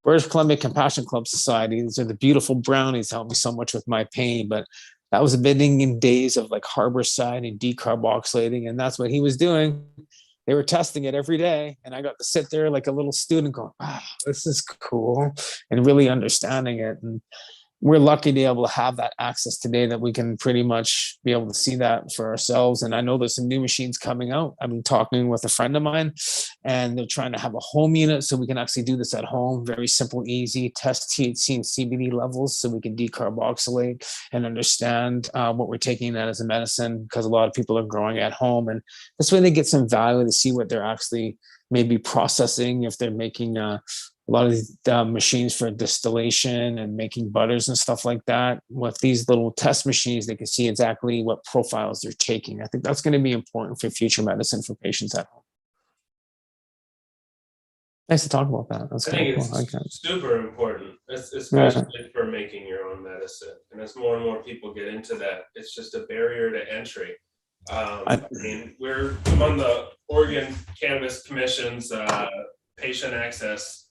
British Columbia Compassion Club Society. These are the beautiful brownies, helped me so much with my pain. But that was the beginning days of like Harborside and decarboxylating, and that's what he was doing. They were testing it every day, and I got to sit there like a little student going, wow, this is cool, and really understanding it. And we're lucky to be able to have that access today, that we can pretty much be able to see that for ourselves. And I know there's some new machines coming out. I've been talking with a friend of mine, and they're trying to have a home unit so we can actually do this at home. Very simple, easy, test THC and CBD levels so we can decarboxylate and understand what we're taking that as a medicine, because a lot of people are growing at home. And this way they get some value to see what they're actually maybe processing, if they're making a lot of these machines for distillation and making butters and stuff like that. With these little test machines, they can see exactly what profiles they're taking. I think that's going to be important for future medicine for patients at home. Nice to talk about that. That's I think cool. it's super important, especially for making your own medicine. And as more and more people get into that, it's just a barrier to entry. I mean, we're among the Oregon Cannabis Commission's patient access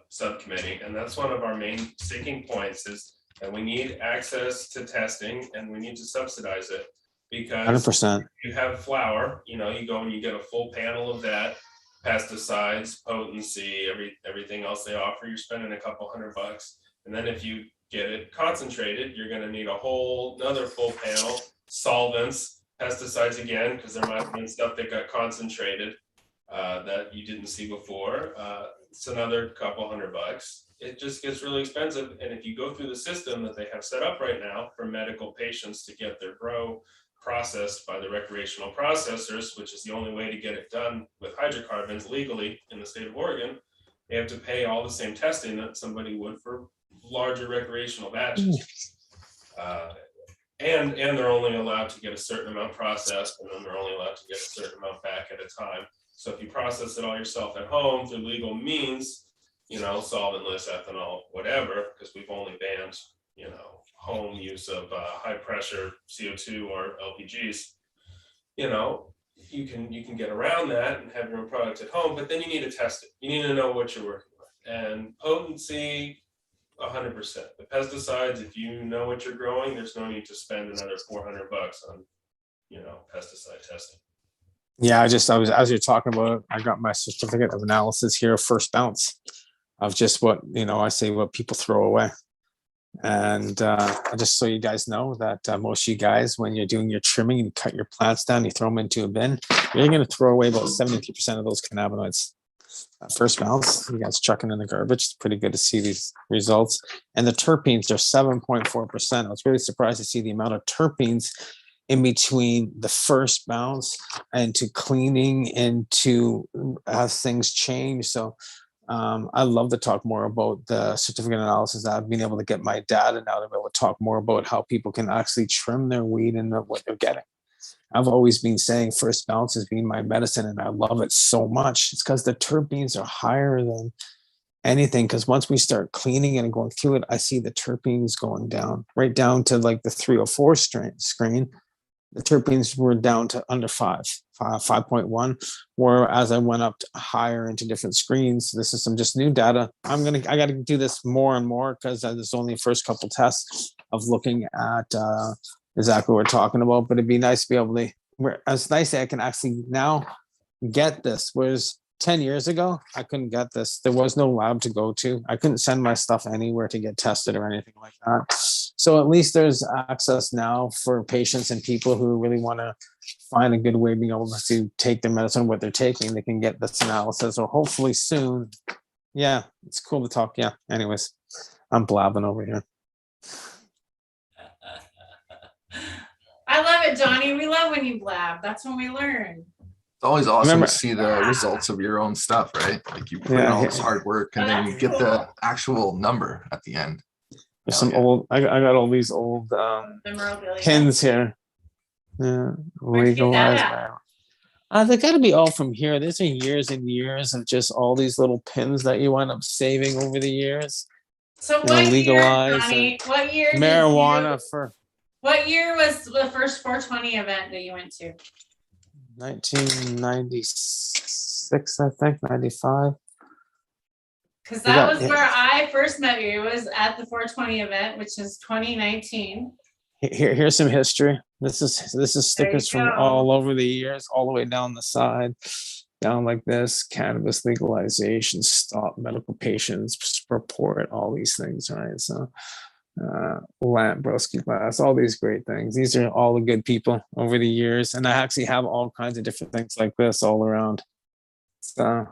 subcommittee, and that's one of our main sticking points, is that we need access to testing and we need to subsidize it, because 100%. you have flower, you go and you get a full panel of that, pesticides, potency, everything else they offer, you're spending a couple $100. And then if you get it concentrated, you're going to need a whole another full panel, solvents, pesticides again, because there might have been stuff that got concentrated that you didn't see before. It's another couple $100. It just gets really expensive. And if you go through the system that they have set up right now for medical patients to get their grow processed by the recreational processors, which is the only way to get it done with hydrocarbons legally in the state of Oregon, they have to pay all the same testing that somebody would for larger recreational batches. And they're only allowed to get a certain amount processed, and then they're only allowed to get a certain amount back at a time. So if you process it all yourself at home through legal means, solventless, ethanol, whatever, because we've only banned, home use of high pressure CO2 or LPGs, you can get around that and have your own product at home, but then you need to test it. You need to know what you're working with. And potency, 100%. The pesticides, if you know what you're growing, there's no need to spend another $400 on, pesticide testing. Yeah, I was, as you're talking about it, I got my certificate of analysis here, first bounce of just what, I say what people throw away. And just so you guys know that most of you guys, when you're doing your trimming and you cut your plants down, you throw them into a bin, you're going to throw away about 73% of those cannabinoids. First bounce, you guys chucking in the garbage. It's pretty good to see these results. And the terpenes are 7.4%. I was really surprised to see the amount of terpenes in between the first bounce and to cleaning into as things change. So I love to talk more about the certificate analysis that I've been able to get my data now to be able to talk more about how people can actually trim their weed and what they're getting. I've always been saying first bounce has been my medicine, and I love it so much. It's because the terpenes are higher than anything, because once we start cleaning it and going through it, I see the terpenes going down, right down to like the 304 screen. The terpenes were down to under 5.1, whereas I went up higher into different screens. This is some just new data. I got to do this more and more, because there's only the first couple tests of looking at exactly what we're talking about. But it'd be nice to be able to, it's nice that I can actually now get this, whereas 10 years ago, I couldn't get this. There was no lab to go to. I couldn't send my stuff anywhere to get tested or anything like that. So at least there's access now for patients and people who really want to find a good way of being able to take their medicine, what they're taking. They can get this analysis, or hopefully soon. Yeah, it's cool to talk. Yeah. Anyways, I'm blabbing over here. I love it, Johnny. We love when you blab. That's when we learn. It's always awesome Remember- to see the results of your own stuff, right? Like you put in all this hard work and then you get the actual number at the end. There's some old. I got all these old Memorabilia. pins here. Yeah, Where'd you get that legalized. at? They got to be all from here. There's been years and years of just all these little pins that you wind up saving over the years. So You know, what year, legalize Johnny? What year? did Marijuana you- for What year was the first 420 event that you went to? 1996, I think, 95. Because We that got- was where I first met you. It was at the 420 event, which is 2019. Here's some history. This is stickers from go. all over the years, all the way down the side, down like this. Cannabis legalization, stop medical patients report, all these things, right? So, Broski glass, all these great things. These are all the good people over the years, and I actually have all kinds of different things like this all around. So.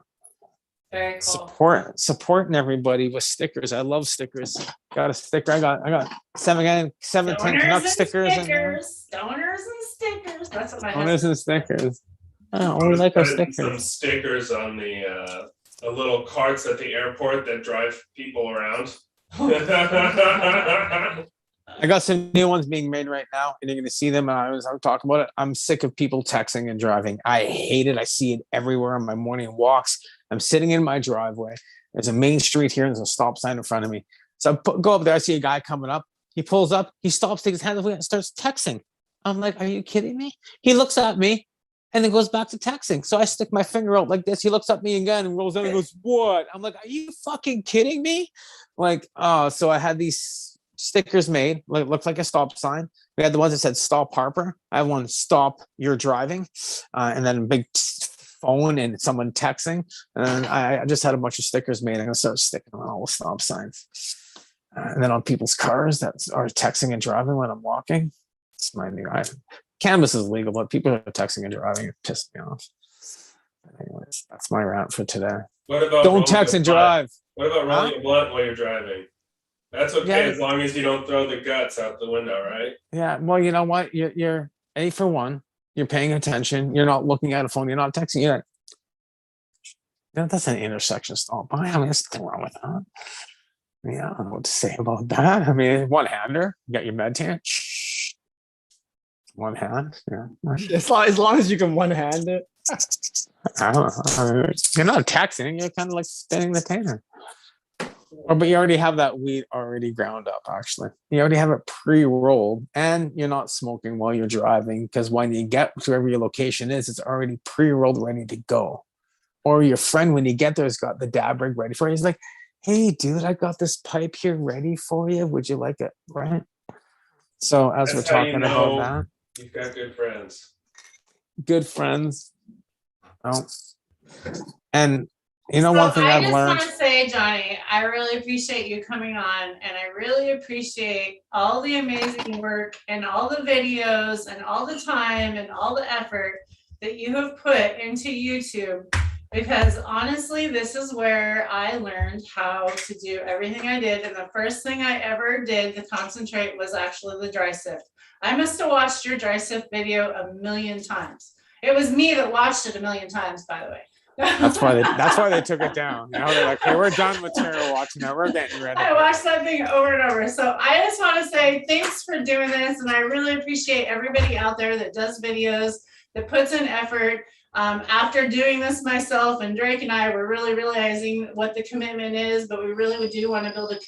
Very cool. Supporting everybody with stickers. I love stickers. Got a sticker. I got 710 Canuck stickers. Stoners and stickers. That's what my husband. Stoners and stickers. Oh, we like our Some stickers. stickers on the little carts at the airport that drive people around. I got some new ones being made right now, and you're going to see them. I was talking about it. I'm sick of people texting and driving. I hate it. I see it everywhere on my morning walks. I'm sitting in my driveway. There's a main street here, and there's a stop sign in front of me. So go up there. I see a guy coming up. He pulls up. He stops, takes his hand away, and starts texting. I'm like, are you kidding me? He looks at me, and then goes back to texting. So I stick my finger out like this. He looks at me again and rolls down and goes, what? I'm like, are you fucking kidding me? Like, so I had these stickers made, like looked like a stop sign. We had the ones that said "Stop Harper." I have one "Stop You're Driving," and then a big phone and someone texting. And I just had a bunch of stickers made. I'm gonna start sticking on all the stop signs, and then on people's cars that are texting and driving when I'm walking. It's my new. Cannabis is legal, but people are texting and driving. It pissed me off. Anyways, that's my rant for today. What about Don't text and drive. What about rolling a blunt while you're driving? That's okay as long as you don't throw the guts out the window, right? Yeah, well, you know what? You're A for one. You're paying attention. You're not looking at a phone. You're not texting. You're like, that's an intersection stop. I mean, there's nothing wrong with that. Yeah, I don't know what to say about that. I mean, one-hander. You got your med tan. Shh. One hand. Yeah. As long as you can one hand it. I don't know. I mean, you're not texting. You're kind of like spinning the tanner. But you already have that weed already ground up, actually. You already have it pre-rolled, and you're not smoking while you're driving, because when you get to wherever your location is, it's already pre-rolled, ready to go. Or your friend, when you get there, has got the dab rig ready for you. He's like, hey, dude, I got this pipe here ready for you. Would you like it? Right? So as That's we're how talking about that. You've got good friends. Good friends. Oh. And you know, one thing I've learned. I just want to say, Johnny, I really appreciate you coming on, and I really appreciate all the amazing work and all the videos and all the time and all the effort that you have put into YouTube, because honestly, this is where I learned how to do everything I did. And the first thing I ever did to concentrate was actually the dry sift. I must have watched your dry sift video a million times. It was me that watched it a million times, by the way. That's why they took it down. Now they're like, hey, we're done with Tara watching now. We're getting ready. I watched that thing over and over. So I just want to say thanks for doing this. And I really appreciate everybody out there that does videos, that puts in effort. After doing this myself, and Drake and I were really realizing what the commitment is, but we really do want to build a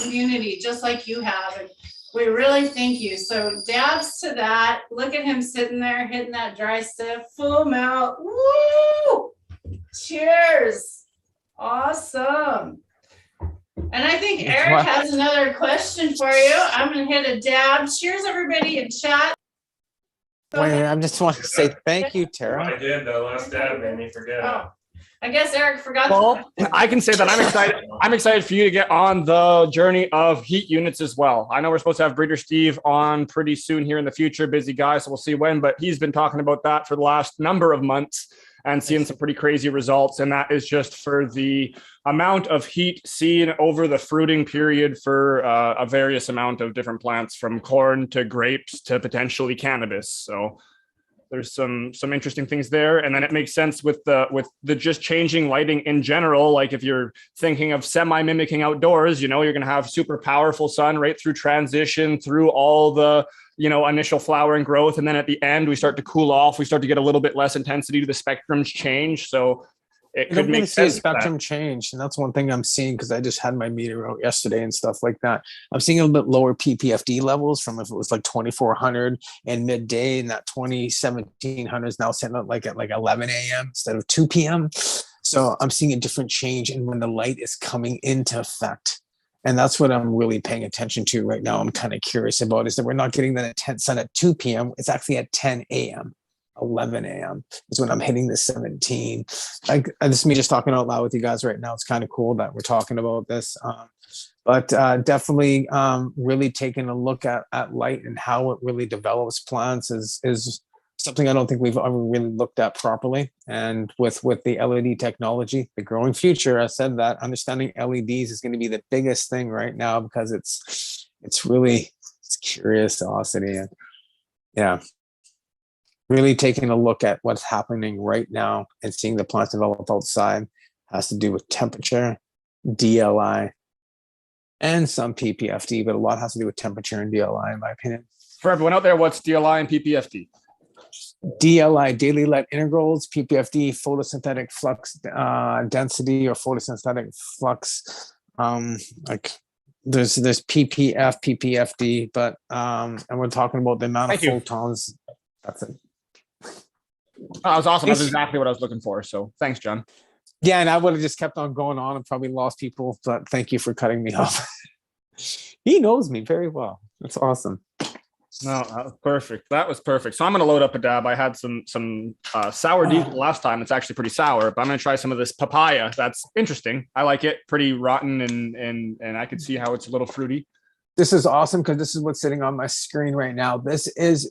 community just like you have. And we really thank you. So dabs to that. Look at him sitting there hitting that dry stiff, full mouth. Woo! Cheers. Awesome. And I think Eric has another question for you. I'm going to hit a dab. Cheers, everybody in chat. Wait, I just want to say thank you, Tara. I did. That last dab made me forget it. Oh, I guess Eric forgot. Well, I can say that I'm excited. I'm excited for you to get on the journey of heat units as well. I know we're supposed to have Breeder Steve on pretty soon here in the future. Busy guy, so we'll see when. But he's been talking about that for the last number of months and seeing some pretty crazy results. And that is just for the amount of heat seen over the fruiting period for a various amount of different plants, from corn to grapes to potentially cannabis. So there's some interesting things there. And then it makes sense with the just changing lighting in general. Like if you're thinking of semi-mimicking outdoors, you're going to have super powerful sun right through transition, through all the, initial flowering growth. And then at the end, we start to cool off. We start to get a little bit less intensity to the spectrums change. So it could make sense. See a spectrum change, and that's one thing I'm seeing because I just had my meter out yesterday and stuff like that. I'm seeing a little bit lower PPFD levels from if it was like 2400 and midday, and that 1700 is now sitting at like 11 a.m. instead of 2 p.m. So I'm seeing a different change in when the light is coming into effect. And that's what I'm really paying attention to right now. I'm kind of curious about is that we're not getting that intense sun at 2 p.m. It's actually at 10 a.m. 11 a.m. is when I'm hitting the 17. Like this is me just talking out loud with you guys right now. It's kind of cool that we're talking about this. But definitely really taking a look at light and how it really develops plants is something I don't think we've ever really looked at properly. And with the LED technology, the growing future, I said that understanding LEDs is going to be the biggest thing right now because it's curiosity. And yeah. Really taking a look at what's happening right now and seeing the plants develop outside has to do with temperature, DLI, and some PPFD, but a lot has to do with temperature and DLI, in my opinion. For everyone out there, what's DLI and PPFD? DLI, daily light integrals, PPFD, photosynthetic flux density or photosynthetic flux. Like there's PPF, PPFD, but and we're talking about the amount of photons. That's it. Oh, that was awesome. That's exactly what I was looking for. So thanks, John. Yeah, and I would have just kept on going on and probably lost people, but thank you for cutting me off. He knows me very well. That's awesome. No, that was perfect. That was perfect. So I'm going to load up a dab. I had some sour diesel last time. It's actually pretty sour, but I'm going to try some of this papaya. That's interesting. I like it. Pretty rotten, and I can see how it's a little fruity. This is awesome because this is what's sitting on my screen right now. This is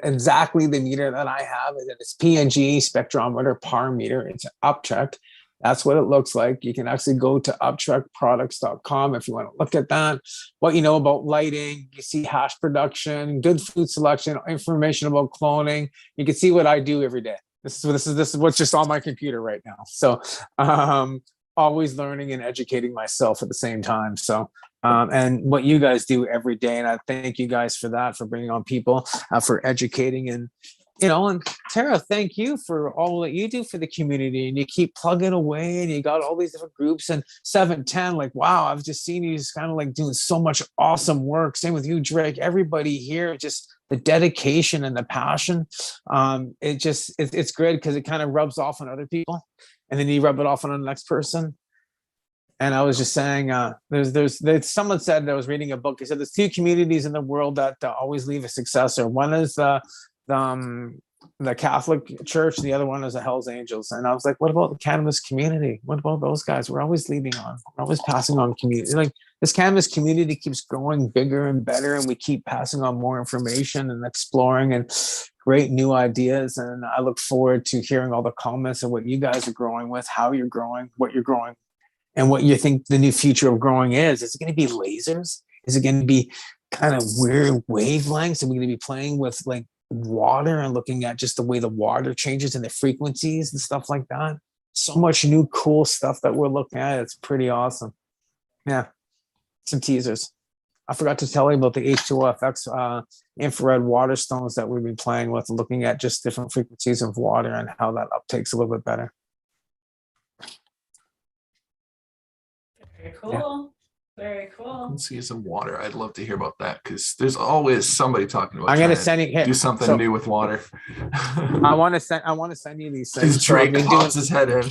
exactly the meter that I have. It's PNG spectrometer par meter. It's Upcheck. That's what it looks like. You can actually go to upcheckproducts.com if you want to look at that. What you know about lighting, you see hash production, good food selection, information about cloning. You can see what I do every day. This is what's just on my computer right now. So always learning and educating myself at the same time. So and what you guys do every day. And I thank you guys for that, for bringing on people, for educating. And, and Tara, thank you for all that you do for the community. And you keep plugging away and you got all these different groups and 710, like, wow, I've just seen you just kind of like doing so much awesome work. Same with you, Drake, everybody here, just the dedication and the passion. It's great because it kind of rubs off on other people and then you rub it off on the next person. And I was just saying, there's someone said, I was reading a book. He said there's two communities in the world that always leave a successor. One is the Catholic Church. The other one is the Hell's Angels. And I was like, what about the cannabis community? What about those guys? We're always leading on. We're always passing on community. Like this cannabis community keeps growing bigger and better, and we keep passing on more information and exploring and great new ideas. And I look forward to hearing all the comments of what you guys are growing with, how you're growing, what you're growing. And what you think the new future of growing is it going to be lasers? Is it going to be kind of weird wavelengths? Are we going to be playing with like water and looking at just the way the water changes and the frequencies and stuff like that? So much new cool stuff that we're looking at. It's pretty awesome. Yeah, some teasers. I forgot to tell you about the H2O infrared water stones that we've been playing with, looking at just different frequencies of water and how that uptakes a little bit better. Very cool. Very cool. Let's see some water. I'd love to hear about that because there's always somebody talking about. I'm gonna send you. Do something new with water. I want to send you these things. Drake pops his head in.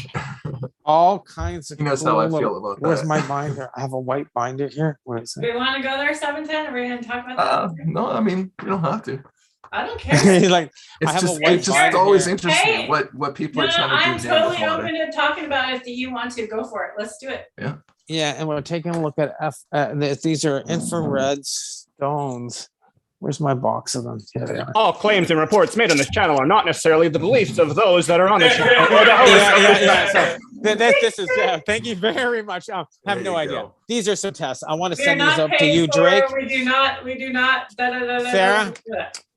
All kinds of. He knows how I feel about that. Where's my binder? I have a white binder here. Where is Do it? we want to go there, 710? Are we going to talk about that? No, I mean you don't have to. I don't care. Like It's just always here. interesting Hey, what people are trying to I'm do. totally open to talking about it. If you want to, go for it. Let's do it. Yeah. Yeah, and we're taking a look at these are infrared stones. Where's my box of them? Here they are. All claims and reports made on this channel are not necessarily the beliefs of those that are on the channel. Yeah. So this is thank you very much. I have no idea. Go. These are some tests. I want to We're send these not up to paid you, for, Drake. We do not. Sarah?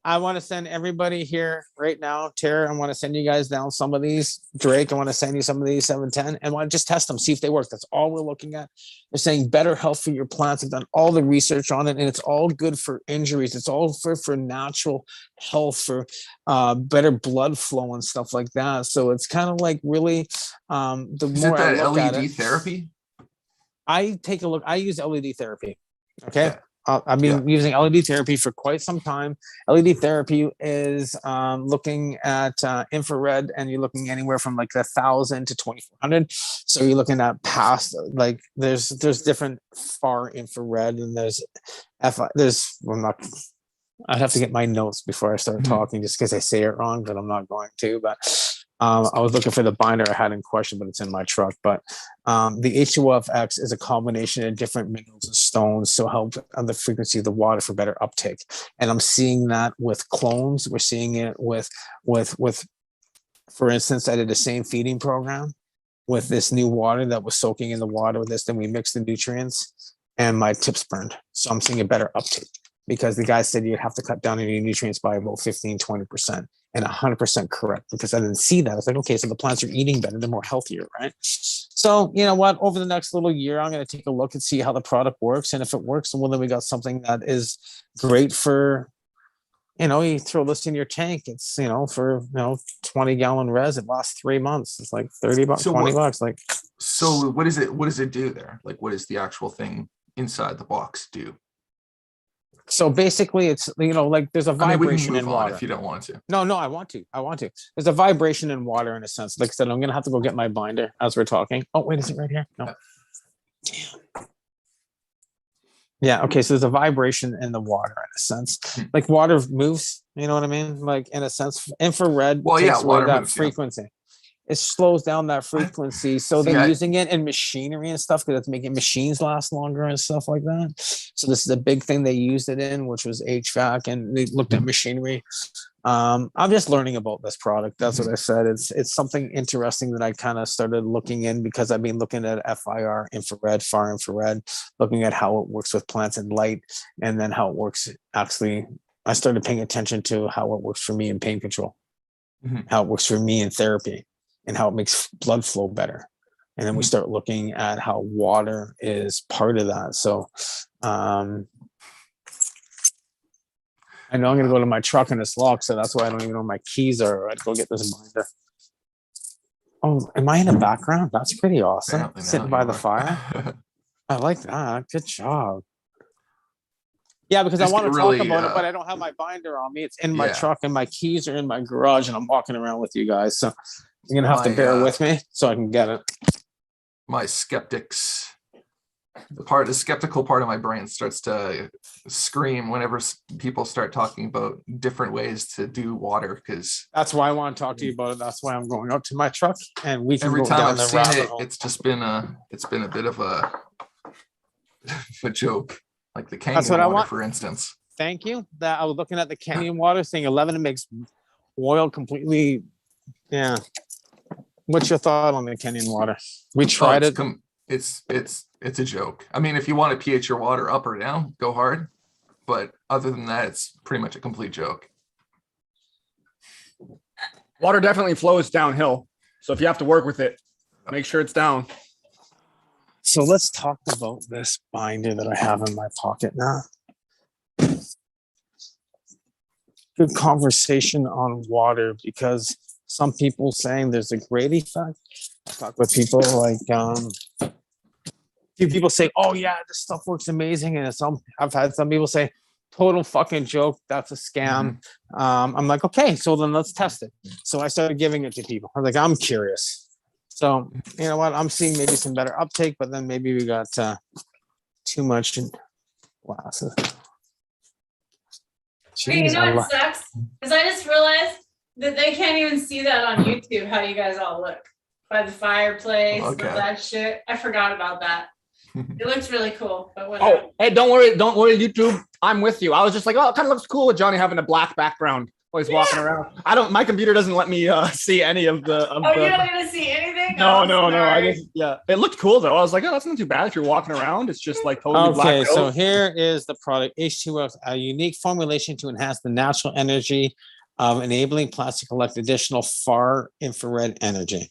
I want to send everybody here right now. Tara, I want to send you guys down some of these. Drake, I want to send you some of these 710 and want to just test them, see if they work. That's all we're looking at. They're saying better health for your plants. I've done all the research on it, and it's all good for injuries. It's all for natural health, for better blood flow and stuff like that. So it's kind of like really the Is more it I that look at LED it, therapy? I take a look. I use LED therapy. Okay. Yeah. I've been using LED therapy for quite some time. LED therapy is looking at infrared, and you're looking anywhere from like 1,000 to 2,400. So you're looking at past, like there's different far infrared, and there's well, not. I'd have to get my notes before I start talking, just because I say it wrong, but I'm not going to. But I was looking for the binder I had in question, but it's in my truck. But the H2FX is a combination of different minerals and stones to help on the frequency of the water for better uptake. And I'm seeing that with clones. We're seeing it with, for instance, I did the same feeding program with this new water that was soaking in the water with this. Then we mixed the nutrients, and my tips burned. So I'm seeing a better uptake, because the guy said you'd have to cut down on your nutrients by about 15, 20%, and 100% correct, because I didn't see that. I was like, okay, so the plants are eating better, they're more healthier, right? So you know what, over the next little year, I'm going to take a look and see how the product works. And if it works, well, then we got something that is great for, you throw this in your tank. It's, for, 20-gallon res, it lasts 3 months. It's like $30, So $20. Like, So what is it? What does it do there? Like, what does the actual thing inside the box do? so basically it's, like there's a I mean, we can vibration move in on water. if you don't want to. No, I want to. There's a vibration in water in a sense. Like I said, I'm going to have to go get my binder as we're talking. Oh, wait, is it right here? No. Damn. Yeah. Okay. So there's a vibration in the water in a sense. Like water moves, you know what I mean? Like in a sense, infrared takes away water that moves, frequency. It slows down that frequency. So See, they're using it in machinery and stuff, because it's making machines last longer and stuff like that. So this is a big thing they used it in, which was HVAC, and they looked at machinery. I'm just learning about this product. That's what I said. It's something interesting that I kind of started looking in, because I've been looking at FIR, infrared, far infrared, looking at how it works with plants and light, and then how it works. Actually, I started paying attention to how it works for me in pain control, how it works for me in therapy, and how it makes blood flow better. And then we start looking at how water is part of that. So I know I'm going to go to my truck and it's locked, so that's why I don't even know where my keys are. I'd go get this binder. Oh, am I in the background? That's pretty awesome. Apparently now Sitting you by the are. fire. I like that. Good job. Yeah, because Just I want to get talk really, about it, but I don't have my binder on me. It's in my truck, and my keys are in my garage, and I'm walking around with you guys. So you're going to have to bear with me so I can get it. My skeptics, the skeptical part of my brain starts to scream whenever people start talking about different ways to do water, because that's why I want to talk to you about it. That's why I'm going up to my truck, and we can every go time down I've the seen rabbit it, hole. it's been a bit of a joke, like the Canyon what I water, want. for instance. Thank you. That I was looking at the Canyon water, saying 11 makes oil completely. Yeah. What's your thought on the Canyon water? We tried it. It's a joke. I mean, if you want to pH your water up or down, go hard. But other than that, it's pretty much a complete joke. Water definitely flows downhill. So if you have to work with it, make sure it's down. So let's talk about this binder that I have in my pocket now. Good conversation on water, because some people saying there's a great effect. I talk with people like few people say, oh yeah, this stuff works amazing, and I've had some people say total fucking joke, that's a scam. I'm like, okay, so then let's test it. So I started giving it to people. I was like, I'm curious. So you know what, I'm seeing maybe some better uptake, but then maybe we got too much glasses. Hey, you know what sucks? Because I just realized that they can't even see that on YouTube, how you guys all look by the fireplace, with that shit. I forgot about that. It looks really cool, but whatever. Oh, hey, don't worry, YouTube. I'm with you. I was just like, oh, it kind of looks cool with Johnny having a black background. Always walking around. My computer doesn't let me see any of the. Oh, you're not gonna see anything? No, Oh, no. sorry. It looked cool though. I was like, oh, that's not too bad if you're walking around. It's just like totally black. Okay, so here is the product H2O, a unique formulation to enhance the natural energy of enabling plants to collect additional far infrared energy.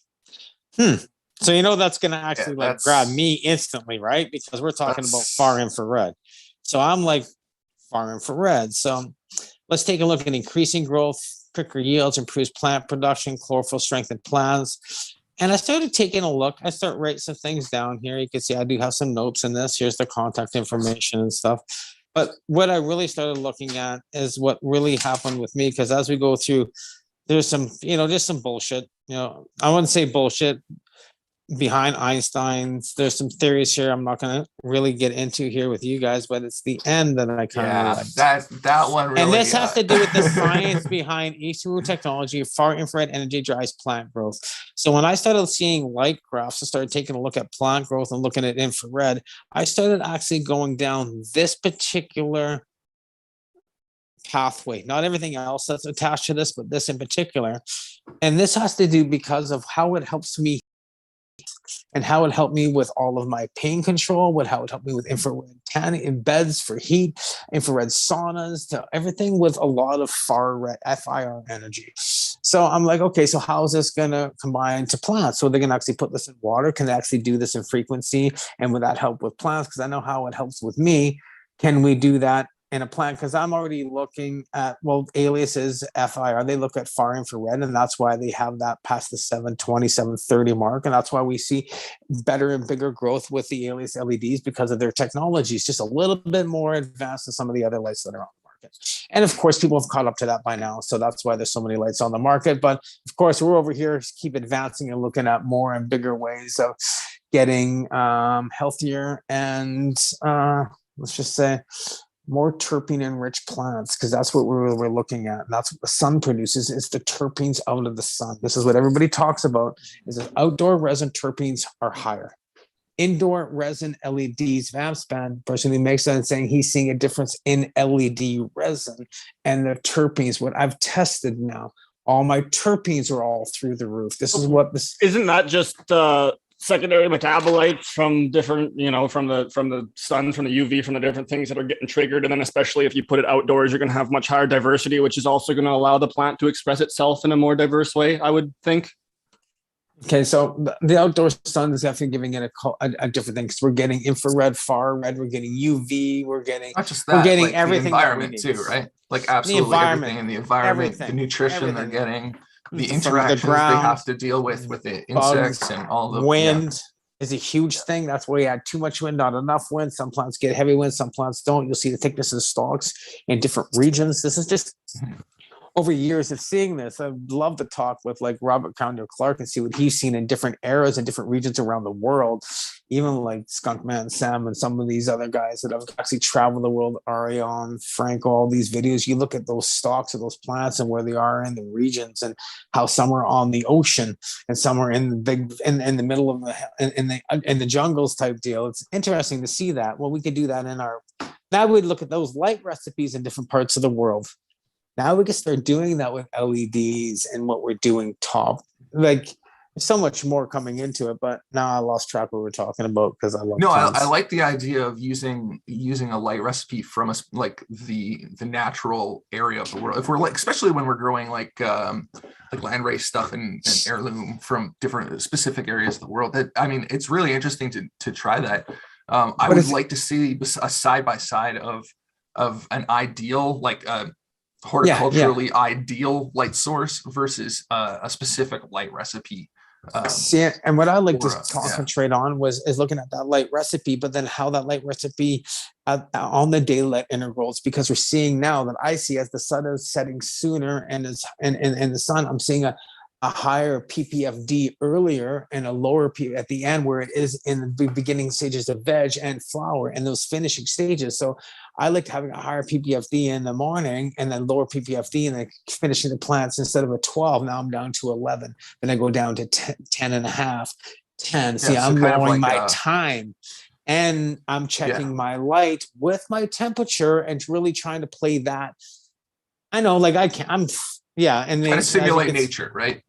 So you know that's gonna actually like grab me instantly, right? Because we're talking about far infrared. So I'm like far infrared. So let's take a look at increasing growth, quicker yields, improves plant production, chlorophyll strengthened plants. And I started taking a look. I start writing some things down here. You can see I do have some notes in this. Here's the contact information and stuff. But what I really started looking at is what really happened with me. Because as we go through, there's some, just some bullshit. I wouldn't say bullshit behind Einstein's. There's some theories here I'm not going to really get into here with you guys, but it's the end that I kind of that one really, and this has to do with the science behind H2O technology. Far infrared energy drives plant growth. So when I started seeing light graphs, I started taking a look at plant growth and looking at infrared. I started actually going down this particular pathway, not everything else that's attached to this, but this in particular. And this has to do because of how it helps me and how it helped me with all of my pain control, how it helped me with infrared tanning in beds for heat, infrared saunas, to everything with a lot of FIR energy. So I'm like, okay, so how is this going to combine to plants? So they're going to actually put this in water. Can they actually do this in frequency? And would that help with plants? Because I know how it helps with me. Can we do that in a plant? Because I'm already looking at, Alias is FIR. They look at far infrared, and that's why they have that past the 720, 730 mark. And that's why we see better and bigger growth with the Alias LEDs, because of their technology. It's just a little bit more advanced than some of the other lights that are on the market. And of course, people have caught up to that by now. So that's why there's so many lights on the market. But of course, we're over here, keep advancing and looking at more and bigger ways of getting healthier and let's just say more terpene enriched plants, because that's what we're looking at. And that's what the sun produces, is the terpenes out of the sun. This is what everybody talks about, is that outdoor resin terpenes are higher. Indoor resin LEDs, Vamspan, person who makes that, and saying he's seeing a difference in LED resin and the terpenes. What I've tested now, all my terpenes are all through the roof. This is what this isn't that just secondary metabolites from different, from the sun, from the UV, from the different things that are getting triggered. And then especially if you put it outdoors, you're going to have much higher diversity, which is also going to allow the plant to express itself in a more diverse way, I would think. Okay, so the outdoor sun is definitely giving it a different thing, because we're getting infrared, far red, we're getting UV, we're getting not just that, we're getting like everything the environment too, right? Like absolutely everything in the environment, the nutrition they're getting, the interactions they have to deal with the insects bugs, and all the wind is a huge thing. That's where you had too much wind, not enough wind. Some plants get heavy wind, some plants don't. You'll see the thickness of the stalks in different regions. This is just over years of seeing this. I'd love to talk with like Robert Cowner Clark and see what he's seen in different eras and different regions around the world. Even like Skunkman Sam and some of these other guys that have actually traveled the world, Arion, Franco, all these videos. You look at those stalks of those plants and where they are in the regions, and how some are on the ocean and some are in the big in the middle of in the jungles type deal. It's interesting to see that. Well, we could do that in our. Now we'd look at those light recipes in different parts of the world. Now we can start doing that with LEDs and what we're doing top. Like, there's so much more coming into it, but now I lost track of what we're talking about because I love. No, I like the idea of using a light recipe from us, like the natural area of the world. If we're like, especially when we're growing like landrace stuff and heirloom from different specific areas of the world. That, I mean, it's really interesting to try that. I would like to see a side by side of an ideal, like horticulturally ideal light source versus a specific light recipe. See, and what I like to concentrate on is looking at that light recipe, but then how that light recipe on the daylight intervals, because we're seeing now that I see as the sun is setting sooner and is in the sun, I'm seeing a higher PPFD earlier and a lower P at the end, where it is in the beginning stages of veg and flower and those finishing stages. So I like having a higher PPFD in the morning and then lower PPFD and then finishing the plants. Instead of a 12, now I'm down to 11. Then I go down to 10 and a half, 10. See, I'm lowering my time. And I'm checking my light with my temperature and really trying to play that. I know, like yeah, and Kind of as you simulate can nature, right?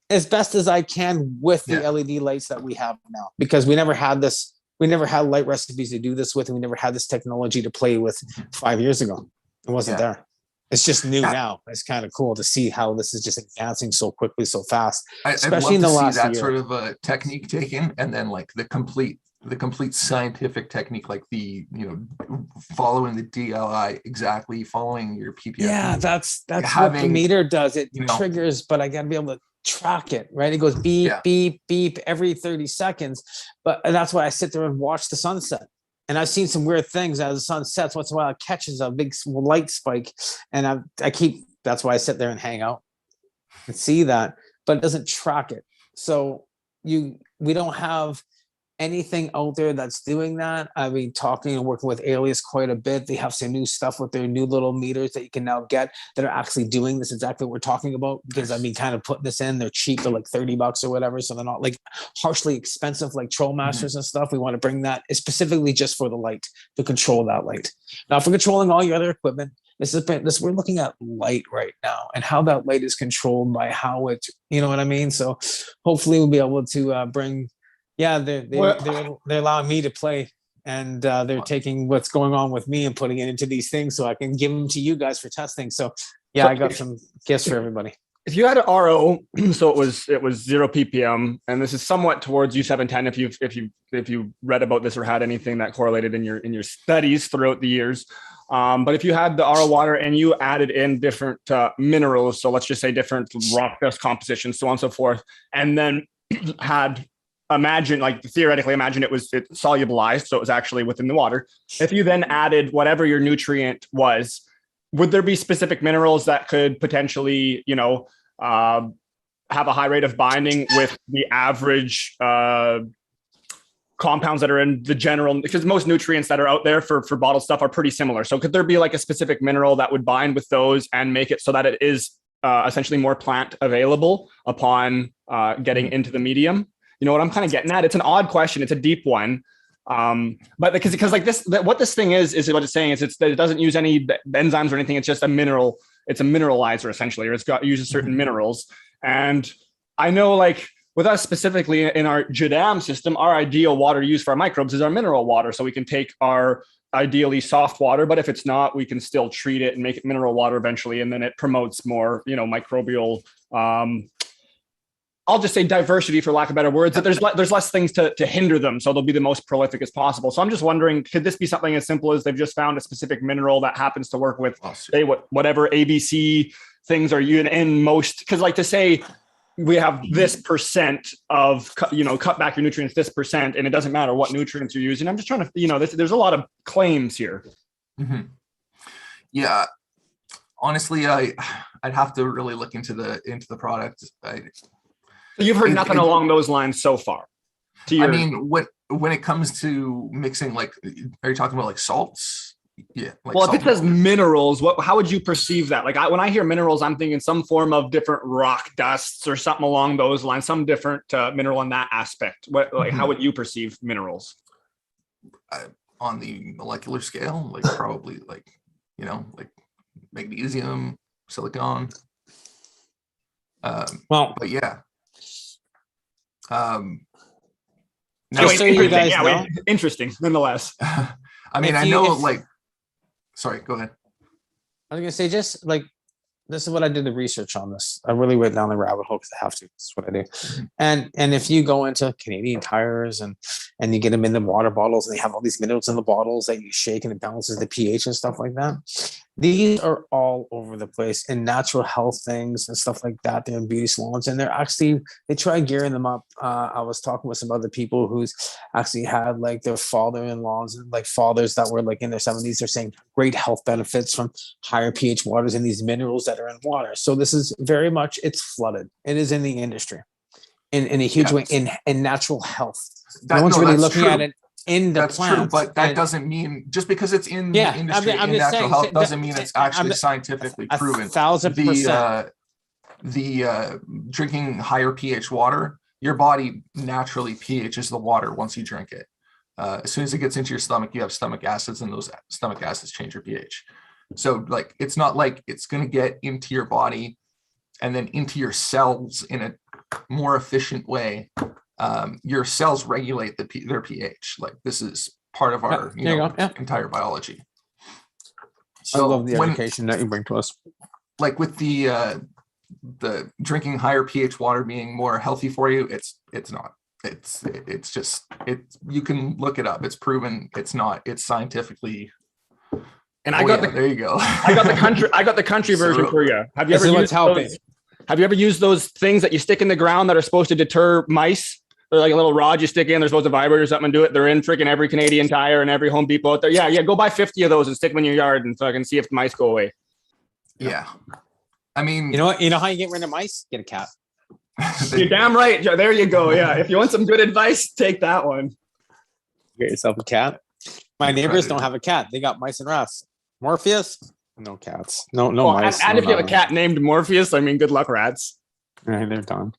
as best as I can with the Yeah. LED lights that we have now, because we never had this. We never had light recipes to do this with, and we never had this technology to play with 5 years ago. It wasn't there. It's just new now. It's kind of cool to see how this is just advancing so quickly, so fast. Especially in the last year. I'd love to see that sort of a technique taken, and then like the complete scientific technique, like following the DLI exactly, following your PPF. Yeah, that's what the meter does. It triggers, but I got to be able to track it, right? It goes beep, beep, beep every 30 seconds. And that's why I sit there and watch the sunset. And I've seen some weird things as the sun sets. Once in a while, it catches a big light spike, and that's why I sit there and hang out and see that, but it doesn't track it. So we don't have anything out there that's doing that. I've been talking and working with Alias quite a bit. They have some new stuff with their new little meters that you can now get that are actually doing this exactly what we're talking about, because I've been kind of putting this in. They're cheap. They're like $30 or whatever. So they're not like harshly expensive like Troll Masters and stuff. We want to bring that specifically just for the light, to control that light. Now, for controlling all your other equipment, we're looking at light right now, and how that light is controlled by how it, you know what I mean? So hopefully we'll be able to bring. Yeah, they're allowing me to play, and they're taking what's going on with me and putting it into these things so I can give them to you guys for testing. So yeah, I got some gifts for everybody. If you had an RO, so it was 0 ppm, and this is somewhat towards U710 if you read about this or had anything that correlated in your studies throughout the years. But if you had the RO water and you added in different minerals, so let's just say different rock dust compositions, so on and so forth, and then theoretically imagine it solubilized, so it was actually within the water. If you then added whatever your nutrient was, would there be specific minerals that could potentially, have a high rate of binding with the average compounds that are in the general, because most nutrients that are out there for bottled stuff are pretty similar. So could there be like a specific mineral that would bind with those and make it so that it is essentially more plant available upon getting into the medium? You know what I'm kind of getting at? It's an odd question. It's a deep one. But because like this, what this thing is what it's saying is it doesn't use any enzymes or anything. It's just a mineral. It's a mineralizer essentially, or uses certain minerals. And I know, like with us specifically in our Jadam system, our ideal water used for our microbes is our mineral water. So we can take our ideally soft water, but if it's not, we can still treat it and make it mineral water eventually. And then it promotes more, microbial, I'll just say diversity, for lack of better words, that there's less things to hinder them. So they'll be the most prolific as possible. So I'm just wondering, could this be something as simple as they've just found a specific mineral that happens to work with, say, whatever ABC things are in most, because like to say we have this percent of, cut back your nutrients, this percent, and it doesn't matter what nutrients you're using. I'm just trying to, there's a lot of claims here. Mm-hmm. Yeah. Honestly, I'd have to really look into the product. You've heard nothing along those lines so far. I mean, when it comes to mixing, like, are you talking about like salts? Yeah. Well, if it says minerals, how would you perceive that? Like when I hear minerals, I'm thinking some form of different rock dusts or something along those lines, some different mineral in that aspect. How would you perceive minerals? On the molecular scale, like probably like magnesium, silicon. But yeah. Interesting nonetheless. I mean, sorry, go ahead. I was gonna say, just like, this is what I did the research on this. I really went down the rabbit hole because I have to. That's what I do. And if you go into Canadian Tires and you get them in the water bottles, and they have all these minerals in the bottles that you shake and it balances the pH and stuff like that. These are all over the place in natural health things and stuff like that. They're in beauty salons, and they try gearing them up. I was talking with some other people who's actually had like their father-in-laws and like fathers that were like in their 70s. They're saying great health benefits from higher pH waters and these minerals that are in water. So this is very much, it's flooded. It is in the industry in a huge way in natural health. No one's really looking at it in the plant. True, but that doesn't mean just because it's in the industry in natural health doesn't mean it's actually scientifically proven. 1,000%. The drinking higher pH water, your body naturally pHs the water once you drink it. As soon as it gets into your stomach, you have stomach acids, and those stomach acids change your pH. So like, it's not like it's going to get into your body and then into your cells in a more efficient way. Your cells regulate their pH. Like this is part of our entire biology. So I love the education that you bring to us. Like with the drinking higher pH water being more healthy for you, it's not. It's just you can look it up. It's proven it's not. It's scientifically. And there you go. I got the country version for you. Have you ever used those? Have you ever used those things that you stick in the ground that are supposed to deter mice? They're like a little rod you stick in. They're supposed to vibrate or something and do it. They're in freaking every Canadian Tire and every Home Depot out there. Yeah. Go buy 50 of those and stick them in your yard and fucking see if the mice go away. Yeah. I mean, you know what? You know how you get rid of mice? Get a cat. You're damn right, Joe. There you go. Yeah. If you want some good advice, take that one. Get yourself a cat. My neighbors don't have a cat. They got mice and rats. Morpheus? No cats. No mice. And if you have a cat named Morpheus, I mean, good luck, rats. Right, they're done.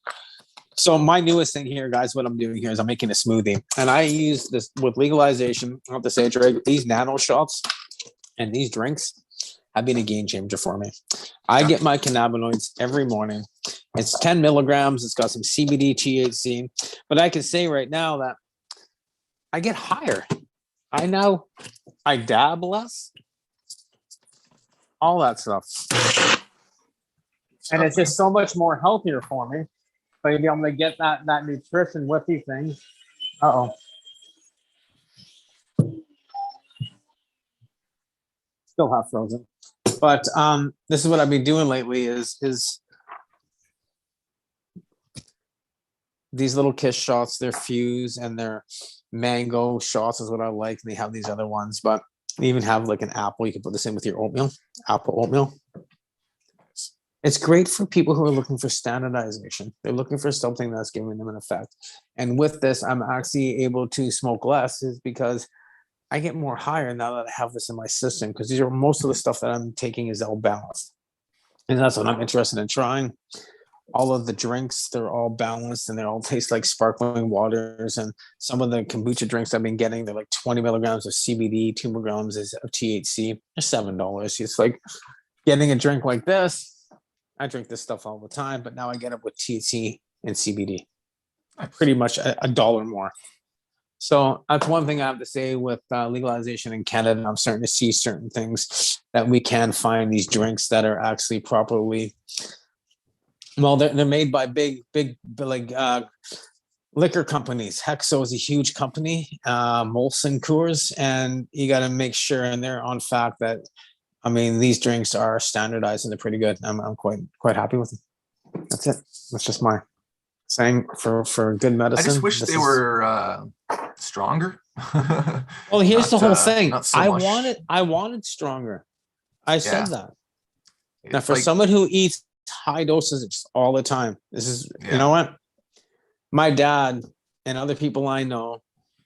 So my newest thing here, guys, what I'm doing here is I'm making a smoothie. And I use this with legalization. I have to say, Drake, these nano shots and these drinks have been a game changer for me. I get my cannabinoids every morning. It's 10 milligrams. It's got some CBD, THC. But I can say right now that I get higher. I dab less. All that stuff. And it's just so much more healthier for me. So you'll be able to get that nutrition with these things. Still half frozen. But this is what I've been doing lately is these little kiss shots, they're fuse and they're mango shots is what I like. And they have these other ones, but they even have like an apple. You can put this in with your oatmeal, apple oatmeal. It's great for people who are looking for standardization. They're looking for something that's giving them an effect. And with this, I'm actually able to smoke less is because I get more higher now that I have this in my system because these are most of the stuff that I'm taking is all balanced. And that's what I'm interested in trying. All of the drinks, they're all balanced and they all taste like sparkling waters. And some of the kombucha drinks I've been getting, they're like 20 milligrams of CBD, 2 milligrams of THC. They're $7. It's like getting a drink like this. I drink this stuff all the time, but now I get it with THC and CBD. Pretty much a dollar more. So that's one thing I have to say with legalization in Canada. I'm starting to see certain things that we can find these drinks that are actually properly. Well, they're made by big like liquor companies. Hexo is a huge company, Molson Coors, and you got to make sure, and they're on fact that, I mean, these drinks are standardized and they're pretty good. I'm quite happy with them. That's it. That's just my saying for good medicine. I just wish they were stronger. Well, here's the whole thing. So I wanted stronger. I said that. Now, for like, someone who eats high doses all the time, this is, you know what? My dad and other people I know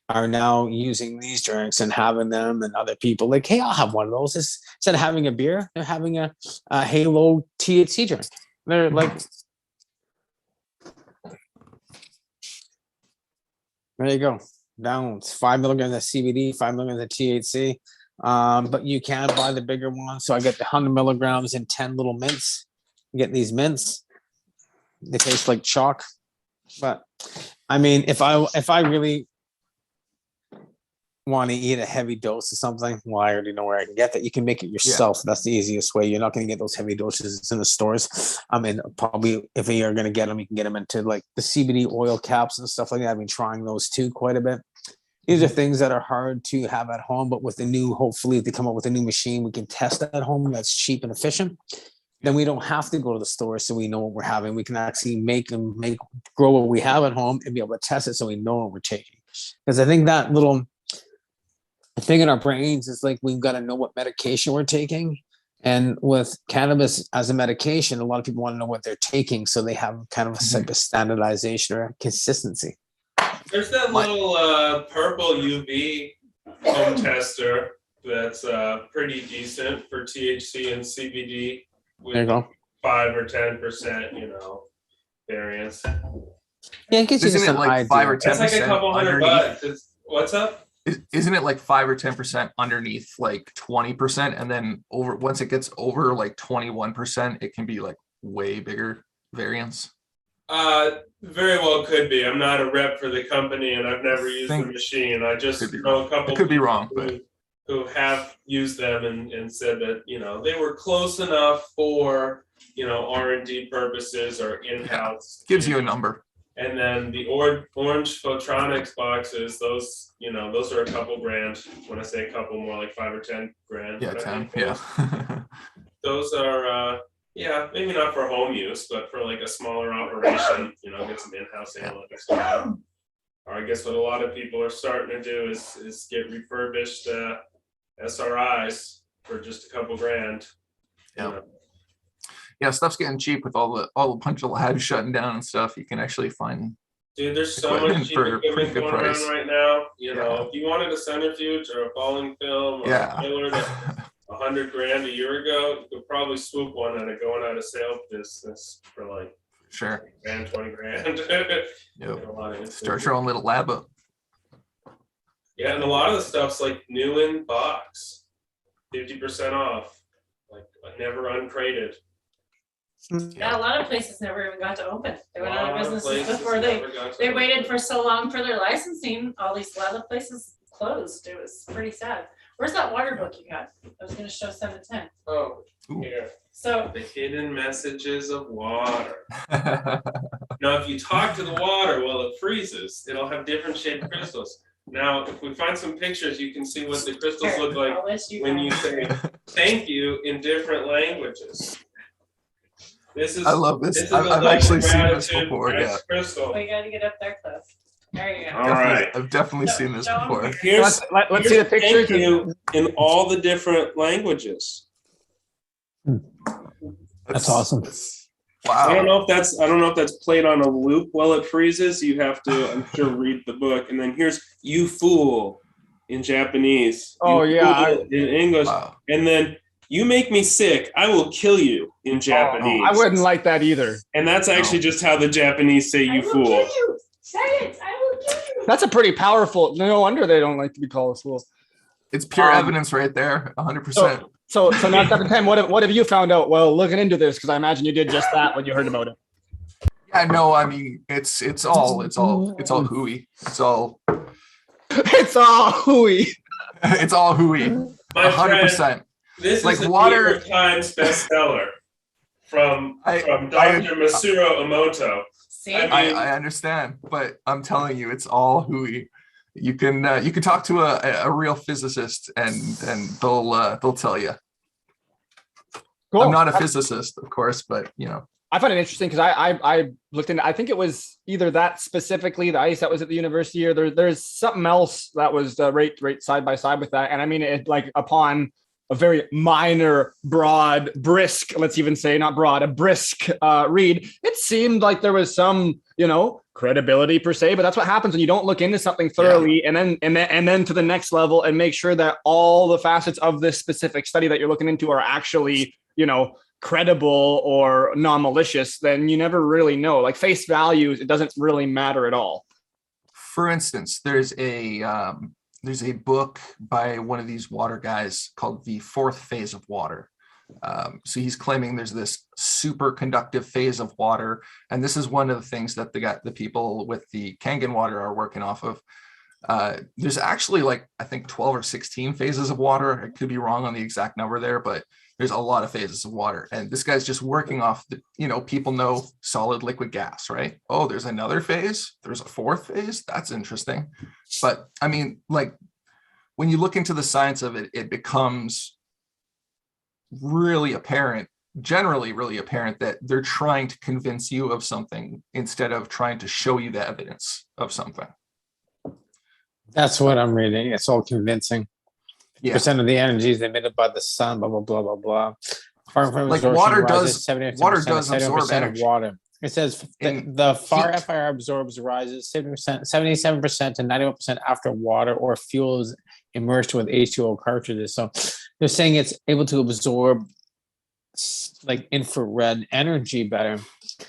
are now using these drinks and having them, and other people like, hey, I'll have one of those. Instead of having a beer, they're having a Halo THC drink. They're like, there you go. Down. It's 5 milligrams of CBD, 5 milligrams of THC. But you can buy the bigger one. So I get the 100 milligrams in 10 little mints. You get these mints. They taste like chalk. But I mean, if I really want to eat a heavy dose of something, well, I already know where I can get that. You can make it yourself. That's the easiest way. You're not going to get those heavy doses. It's in the stores. I mean, probably if you're going to get them, you can get them into like the CBD oil caps and stuff like that. I've been trying those too quite a bit. These are things that are hard to have at home, but with the new, hopefully if they come up with a new machine, we can test at home that's cheap and efficient. Then we don't have to go to the store, so we know what we're having. We can actually grow what we have at home and be able to test it so we know what we're taking. Because I think that little thing in our brains is like, we've got to know what medication we're taking. And with cannabis as a medication, a lot of people want to know what they're taking, so they have kind of a, like a standardization or consistency. There's that little purple UV home tester that's pretty decent for THC and CBD with There you go. 5 or 10%, variance. Yeah, it gives you Isn't just it an like idea. 5 or 10%? That's like a couple $100. What's up? Isn't it like 5 or 10% underneath like 20%, and then over once it gets over like 21%, it can be like way bigger variance? Very well could be. I'm not a rep for the company, and I've never used the machine. I just know a couple. I could be wrong, but who have used them and said that they were close enough for R&D purposes or in-house. Gives you a number. And then the orange Photronics boxes, those are a couple grand. When I say a couple, more like 5 or 10 grand. Yeah, 10. Yeah. Those are maybe not for home use, but for like a smaller operation, get some in-house analytics going. Or I guess what a lot of people are starting to do is get refurbished SRIs for just a couple grand. Yeah. Yeah, stuff's getting cheap with all the bunch of labs shutting down and stuff. You can actually find. Dude, there's so much cheap equipment going price around right now. If you wanted a centrifuge or a falling film or a filler that $100 grand a year ago, you could probably swoop one at a going out of sale business for like sure, 20 grand. Yep. Start your own little lab up. Yeah, and a lot of the stuff's like new in box, 50% off, like never uncrated. Yeah, a lot of places never even got to open. They went out of business before they waited for so long for their licensing. A lot of places closed. It was pretty sad. Where's that water book you got? I was going to show 710. Oh, here. So the hidden messages of water. Now, if you talk to the water while it freezes, it'll have different shaped crystals. Now, if we find some pictures, you can see what the crystals look like when you say thank you in different languages. I love this. I've actually seen this before. Yeah. Crystal. We got to get up there, Cliff. There you go. All right. I've definitely seen this before. Let's see the pictures. Thank you in all the different languages. That's awesome. Wow. I don't know if that's played on a loop while it freezes. You have to, I'm sure, read the book. And then here's "you fool" in Japanese. Oh yeah. In English. Wow. And then "you make me sick. I will kill you" in Japanese. I wouldn't like that either. And that's actually just how the Japanese say "you fool." Kill you. Say it. I will kill you. That's a pretty powerful. No wonder they don't like to be called a fool. It's pure evidence right there, 100%. So now 710. What have you found out? Well, looking into this, because I imagine you did just that when you heard about it. Yeah, no, I mean it's all hooey. It's all hooey. It's all hooey. 100%. This is like a New water York Times bestseller from Dr. Masuro Emoto. I understand, but I'm telling you, it's all hooey. You can talk to a real physicist and they'll tell you. Cool. I'm not a physicist, of course, but I find it interesting because I looked into. I think it was either that specifically the ice that was at the university, or there's something else that was right side by side with that. And I mean, it like upon a very minor, broad, brisk, let's even say not broad, a brisk read, it seemed like there was some, credibility per se, but that's what happens when you don't look into something thoroughly and then to the next level and make sure that all the facets of this specific study that you're looking into are actually, credible or non-malicious. Then you never really know. Like face values, it doesn't really matter at all. For instance, there's a book by one of these water guys called The Fourth Phase of Water. So he's claiming there's this superconductive phase of water, and this is one of the things that the people with the Kangen water are working off of. There's actually I think 12 or 16 phases of water. I could be wrong on the exact number there, but there's a lot of phases of water, and this guy's just working off people know solid, liquid, gas, right? Oh, there's another phase. There's a fourth phase. That's interesting. But I mean, when you look into the science of it, it becomes generally really apparent that they're trying to convince you of something instead of trying to show you the evidence of something. That's what I'm reading. It's all convincing. Yeah. Percent of the energy is emitted by the sun, blah, blah, blah, blah, blah. Water does absorb energy. Water. It says the FAR FIR absorbs rises 77% to 91% after water or fuels immersed with H2O cartridges. So they're saying it's able to absorb infrared energy better.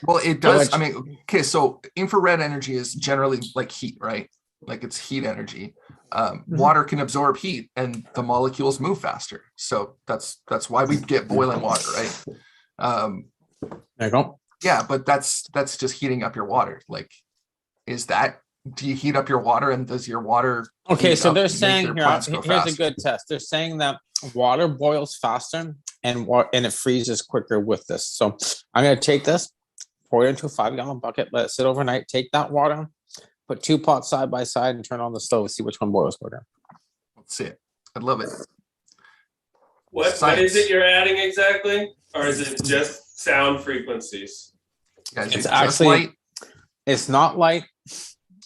Well, it does. I mean, okay, so infrared energy is generally like heat, right? Like it's heat energy. water can absorb heat and the molecules move faster. So that's why we get boiling water, right? There you go. Yeah, but that's just heating up your water. Like, do you heat up your water and does your water? Okay, so they're make saying your here, plants grow here's a faster? good test. They're saying that water boils faster and it freezes quicker with this. So I'm going to take this, pour it into a 5-gallon bucket, let it sit overnight, take that water, put 2 pots side by side and turn on the stove, see which one boils quicker. Let's see it. I love it. What is Science. it you're adding exactly? Or is it just sound frequencies? Guys, It's just actually- light. It's not light.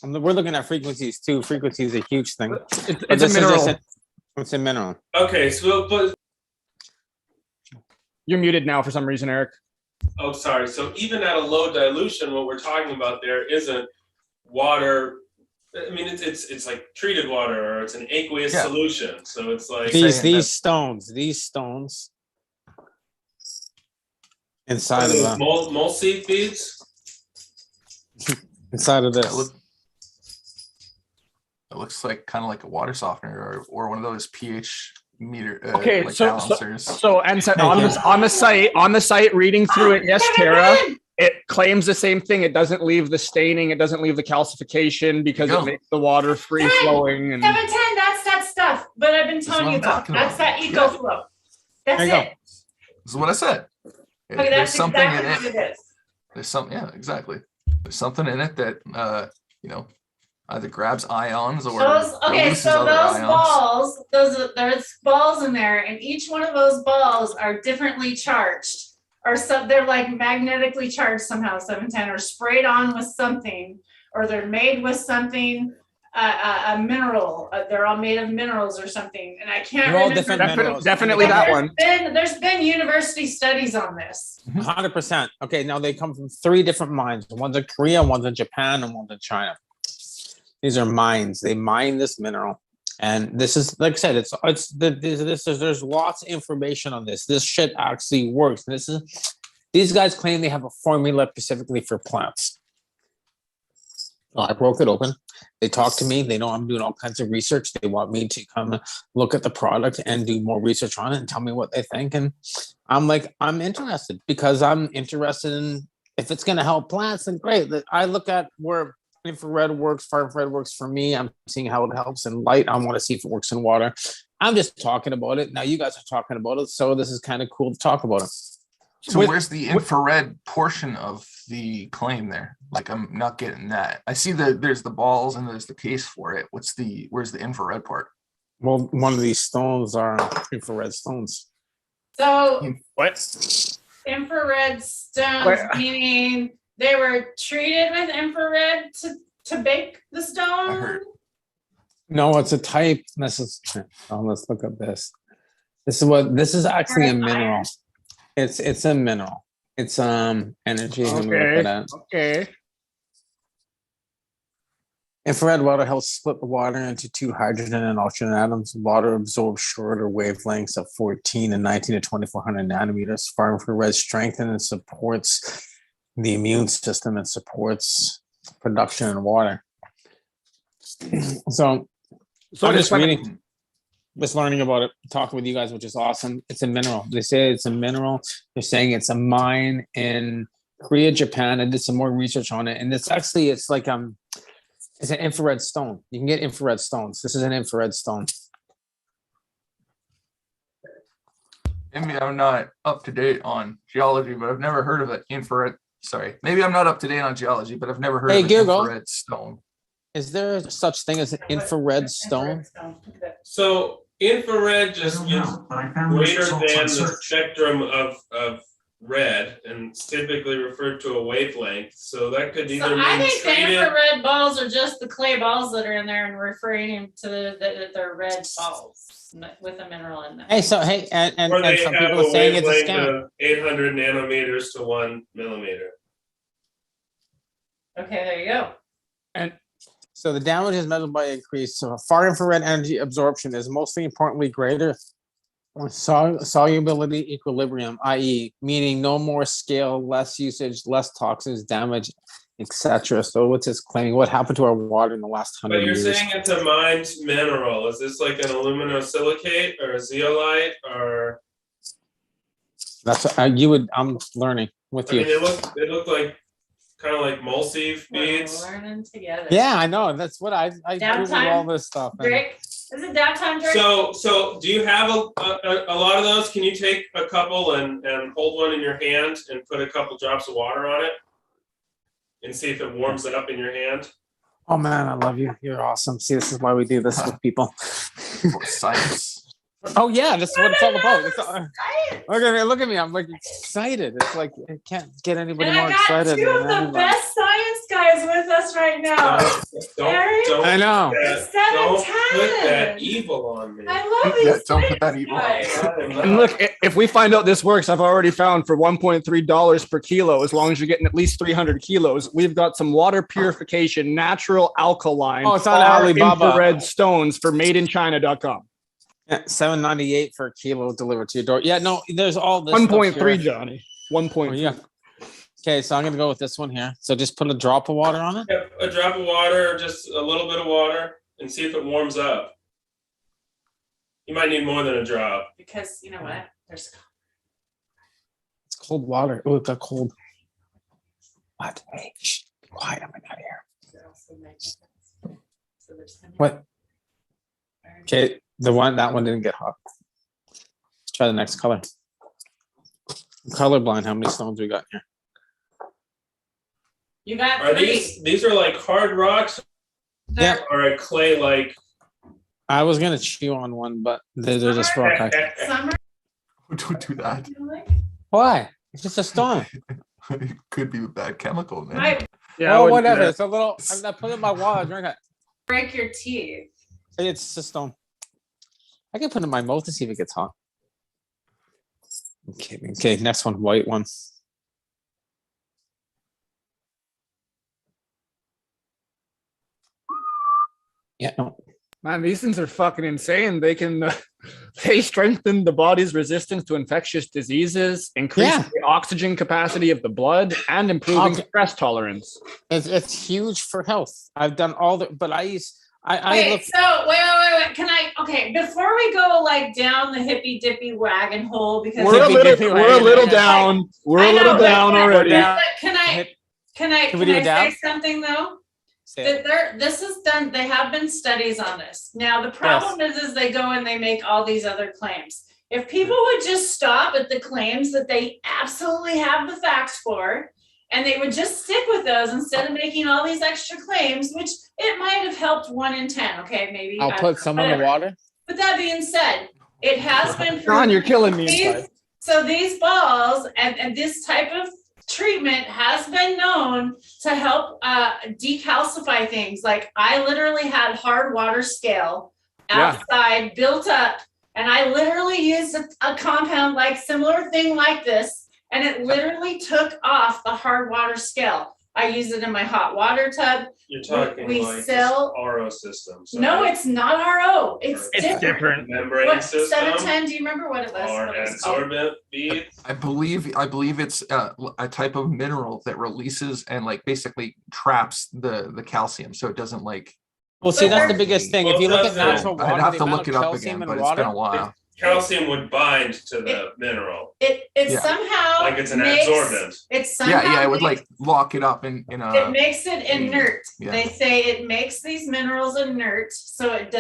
We're looking at frequencies too. Frequency is a huge thing. It's But a this is just mineral. it's a mineral. Okay, so but You're muted now for some reason, Eric. oh, sorry. So even at a low dilution, what we're talking about there isn't water. I mean, it's like treated water or it's an aqueous Yeah. solution. So it's like These stones inside of the mole seed beads. inside of It this. looks like kind of like a water softener or one of those pH meter Okay, like so balancers. and so Thank you. on the site, reading through it, yes, Kevin, Tara, Kevin! it claims the same thing. It doesn't leave the staining, it doesn't leave the calcification because Go. it makes the water free flowing. And 710, that's that stuff. But I've been That's telling what you I'm about. talking That's about. that Yeah. EcoFlow. That's There you go. it. This is what I said. Okay, There's that's something exactly in what it. it is. There's something, yeah, exactly. There's something in it that either grabs ions or releases So other those ions. balls, there's balls in there, and each one of those balls are differently charged. Or they're like magnetically charged somehow, 710, or sprayed on with something, or they're made with something, a mineral. They're all made of minerals or something, and I can't They're all remember. different minerals. definitely But that one. There's been university studies on this. 100%. Okay, now they come from 3 different mines. One's in Korea, one's in Japan, and one's in China. These are mines. They mine this mineral, and this is, like I said, there's lots of information on this. This shit actually works. These guys claim they have a formula specifically for plants. So I broke it open. They talk to me. They know I'm doing all kinds of research. They want me to come look at the product and do more research on it and tell me what they think. And I'm like, I'm interested because I'm interested in if it's going to help plants, then great. I look at where infrared works, far infrared works for me. I'm seeing how it helps in light. I want to see if it works in water. I'm just talking about it. Now you guys are talking about it. So this is kind of cool to talk about it. So where's the infrared portion of the claim there? Like, I'm not getting that. I see there's the balls and there's the case for it. Where's the infrared part? Well, one of these stones are infrared stones. So what? infrared stones, Where- meaning they were treated with infrared to bake the stone. I heard. No, it's a type. Let's look at this. This is actually a mineral. It's a mineral. It's energy. Let me look at that. Okay. Infrared water helps split the water into 2 hydrogen and oxygen atoms. Water absorbs shorter wavelengths of 14 and 19 to 2400 nanometers. Far infrared strengthens and supports the immune system and supports production in water. So I'm just reading, just learning about it, talking with you guys, which is awesome. It's a mineral. They say it's a mineral. They're saying it's a mine in Korea, Japan. I did some more research on it, and it's like it's an infrared stone. You can get infrared stones. This is an infrared stone. Maybe I'm not up to date on geology, but I've never heard of an infrared. Sorry, maybe I'm not up to date on geology, but I've never heard of an Google. infrared stone. Is there such thing as an infrared stone? So infrared just means greater than the spectrum of red, and it's typically referred to a wavelength. So that could either So I mean think the treated. infrared balls are just the clay balls that are in there and referring to that they're red balls with a mineral in them. Hey, and Or they some have people are a saying it's a wavelength scam. of 800 nanometers to 1 millimeter. Okay, there you go. So the damage is measured by increase. So far infrared energy absorption is mostly importantly greater on solubility equilibrium, i.e. meaning no more scale, less usage, less toxins, damage, etc. So what's his claiming? What happened to our water in the last But 100 you're years? saying it's a mined mineral. Is this like an aluminosilicate or a zeolite or? That's you would. I'm learning with I you. mean, they look like kind of like mulsive beads. We're learning together. Yeah, I know. That's what I Nap Googled time? all this stuff. and- Drake, is it nap time, Drake? So do you have a lot of those? Can you take a couple and hold one in your hand and put a couple drops of water on it and see if it warms it up in your hand? Oh man, I love you. You're awesome. See, this is why we do this with people. For science. Oh yeah, this is what it's all about. It's Science. look at me. I'm like excited. It's like I can't get anybody And I more got excited. two of than the anybody. best science guys with us right now. Eric? I know. Don't put that evil on me. I love these Yeah, don't put that science evil on guys. And look, if we find out this works, I've already found for $1.3 per kilo, as long as you're getting at least 300 kilos, we've got some water purification, natural alkaline, Oh, it's on far Alibaba. infrared stones for madeinchina.com. Yeah, $7.98 for a kilo delivered to your door. Yeah, no, there's all this. 1.3, Johnny. Oh, 1.3. yeah. Okay, so I'm gonna go with this one here. So just put a drop of water on it. Yep, a drop of water, just a little bit of water, and see if it warms up. You might need more than a drop. Because you know what? There's It's cold water. Oh, it got cold. What? Hey, shh, be quiet. I'm out of here. so there's What? Okay, that one didn't get hot. Let's try the next color. I'm colorblind. How many stones we got here? You got Are three. these are like hard rocks Yeah, or a clay like? I was gonna chew on one, but they're just rock. Summer. Don't do that. Why? It's just a stone. It could be a bad chemical, man. Might Yeah, I Oh, wouldn't do whatever. that. It's a little. I put it in my water. Drink it. break your teeth. It's a stone. I can put it in my mouth to see if it gets hot. Okay. Okay. Next one. White one. Yeah. No. Man, these things are fucking insane. They can they strengthen the body's resistance to infectious diseases, increase Yeah. the oxygen capacity of the blood, and improving Okay. stress tolerance. It's huge for health. I've done all the, but I Wait, look. so wait. Can I? Okay, before we go like down the hippy dippy wagon hole, because We're a little down. We're I a know, little but- down but- already. down. Can I? Can I Can we do a say dab? something though? Say it. This is done. They have been studies on this. Now the problem is they go and they make all these other claims. If people would just stop at the claims that they absolutely have the facts for, and they would just stick with those instead of making all these extra claims, which it might have helped 1 in 10. Okay, maybe. I'll put some in the whatever. water. But that being said, it has been John, you're killing me These- inside. So these balls and this type of treatment has been known to help decalcify things. Like I literally had hard water scale Yeah. outside built up, and I literally used a compound like similar thing like this, and it literally took off the hard water scale. I use it in my hot water tub. You're talking We like sell- RO system. So No, it's not RO. It's different. different. membrane What, system 710, do you remember what it was? or What it was called? adsorbent bead. I believe it's a type of mineral that releases and like basically traps the calcium, so it doesn't like. Well, see, that's the biggest thing. If you look at Well, natural water, I'd have the to amount look of it up calcium again, in but it's been a water- while. Calcium would bind to the mineral, It Yeah. somehow like it's an makes, adsorbent. it somehow Yeah, it would makes- like lock it up in it a. makes it inert. Yeah. They say it makes these minerals inert, so it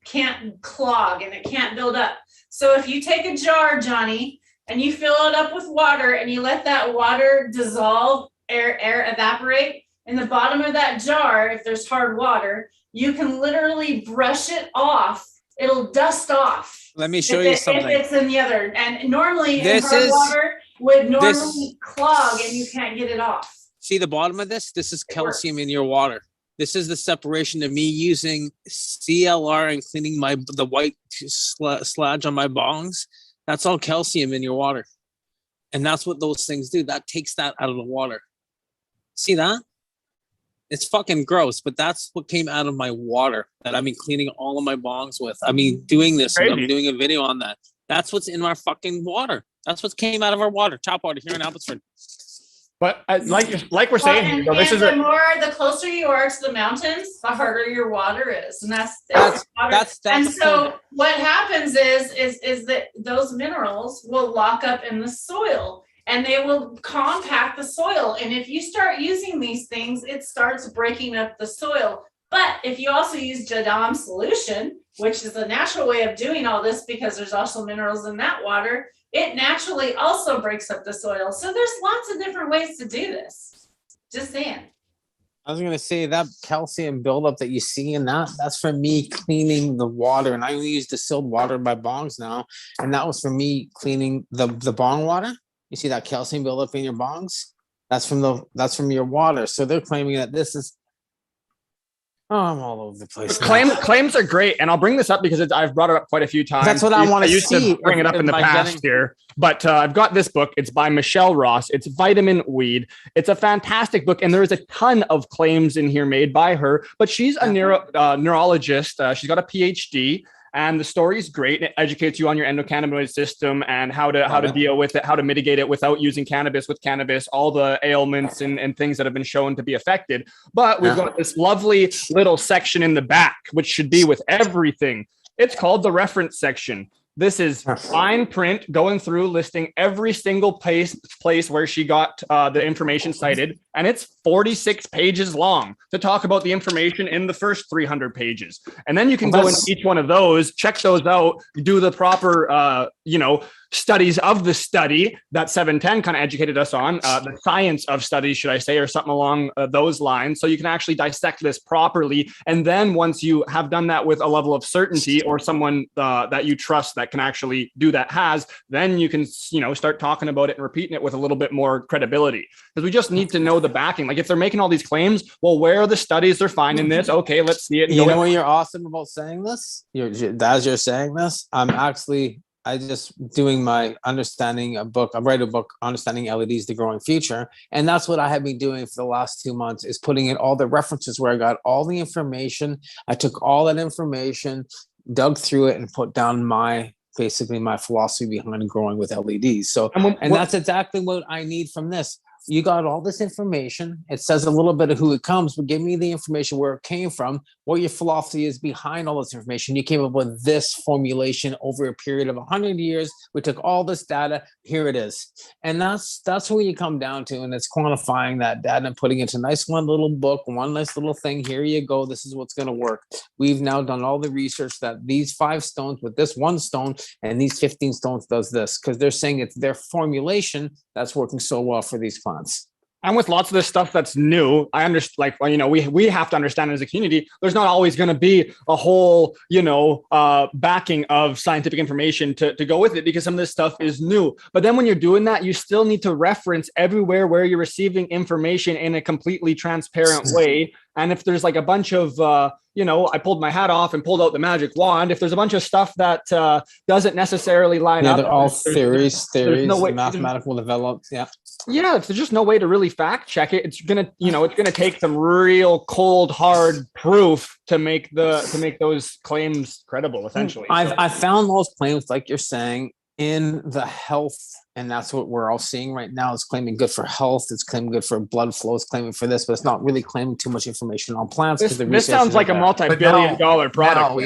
can't clog and it can't build up. So if you take a jar, Johnny, and you fill it up with water and you let that water dissolve, air evaporate in the bottom of that jar, if there's hard water, you can literally brush it off. It'll dust off. Let me show If you If something. it's in the other, and normally in This hard is- water would normally this- clog and you can't get it off. See the bottom of this? This is It calcium in your water. This is the separation of me using CLR and cleaning the white sludge on my bongs. That's all calcium in your water. And that's what those things do. That takes that out of the water. See that? It's fucking gross, but that's what came out of my water that I've been cleaning all of my bongs with. I mean, doing this, and I'm Crazy. doing a video on that. That's what's in our fucking water. That's what came out of our water, tap water here in Abbotsford. But like we're saying, and, you know, this is the closer you are to the mountains, the harder your water is, and that's and so what happens is that those minerals will lock up in the soil and they will compact the soil. And if you start using these things, it starts breaking up the soil. But if you also use Jadam solution, which is a natural way of doing all this because there's also minerals in that water, it naturally also breaks up the soil. So there's lots of different ways to do this. Just saying. I was gonna say that calcium buildup that you see in that's for me cleaning the water. And I only use distilled water by bongs now. And that was for me cleaning the bong water. You see that calcium buildup in your bongs? That's from your water. So they're claiming that this is I'm all over the place. Claims are great, and I'll bring this up because I've brought it up quite a few times. That's what I want to see. To bring it up in the past here, but I've got this book. It's by Michelle Ross. It's Vitamin Weed. It's a fantastic book, and there is a ton of claims in here made by her. But she's a neurologist. She's got a PhD. And the story is great. It educates you on your endocannabinoid system and how to deal with it, how to mitigate it without using cannabis, with cannabis, all the ailments and things that have been shown to be affected. But we've got this lovely little section in the back, which should be with everything. It's called the reference section. This is fine print going through listing every single place where she got the information cited. And it's 46 pages long to talk about the information in the first 300 pages. And then you can go into each one of those, check those out, do the proper, studies of the study that 710 kind of educated us on, the science of studies, should I say, or something along those lines. So you can actually dissect this properly. And then once you have done that with a level of certainty or someone that you trust that can actually do that then you can, start talking about it and repeating it with a little bit more credibility. Because we just need to know the backing. Like if they're making all these claims, well, where are the studies they're finding this? Okay, let's see it. You know what you're awesome about saying this? As you're saying this, I just doing my understanding a book. I write a book, Understanding LEDs, The Growing Future. And that's what I have been doing for the last 2 months is putting in all the references where I got all the information. I took all that information, dug through it and put down my philosophy behind growing with LEDs. So, and that's exactly what I need from this. You got all this information. It says a little bit of who it comes, but give me the information where it came from, what your philosophy is behind all this information. You came up with this formulation over a period of 100 years. We took all this data. Here it is. And that's where you come down to. And it's quantifying that data and putting it into one little book, one nice little thing. Here you go. This is what's going to work. We've now done all the research that these 5 stones with this 1 stone and these 15 stones does this, because they're saying it's their formulation that's working so well for these plants. And with lots of this stuff that's new, I understand, we have to understand as a community, there's not always going to be a whole, backing of scientific information to go with it because some of this stuff is new. But then when you're doing that, you still need to reference everywhere where you're receiving information in a completely transparent way. And if there's like a bunch of, I pulled my hat off and pulled out the magic wand. If there's a bunch of stuff that doesn't necessarily line up, they're all theories, no way, mathematical developed. Yeah. Yeah, if there's just no way to really fact check it, it's gonna take some real cold, hard proof to make those claims credible. Essentially, I found those claims, like you're saying, in the health, and that's what we're all seeing right now. It's claiming good for health. It's claiming good for blood flow. It's claiming for this, but it's not really claiming too much information on plants. This sounds like a multi-billion-dollar product.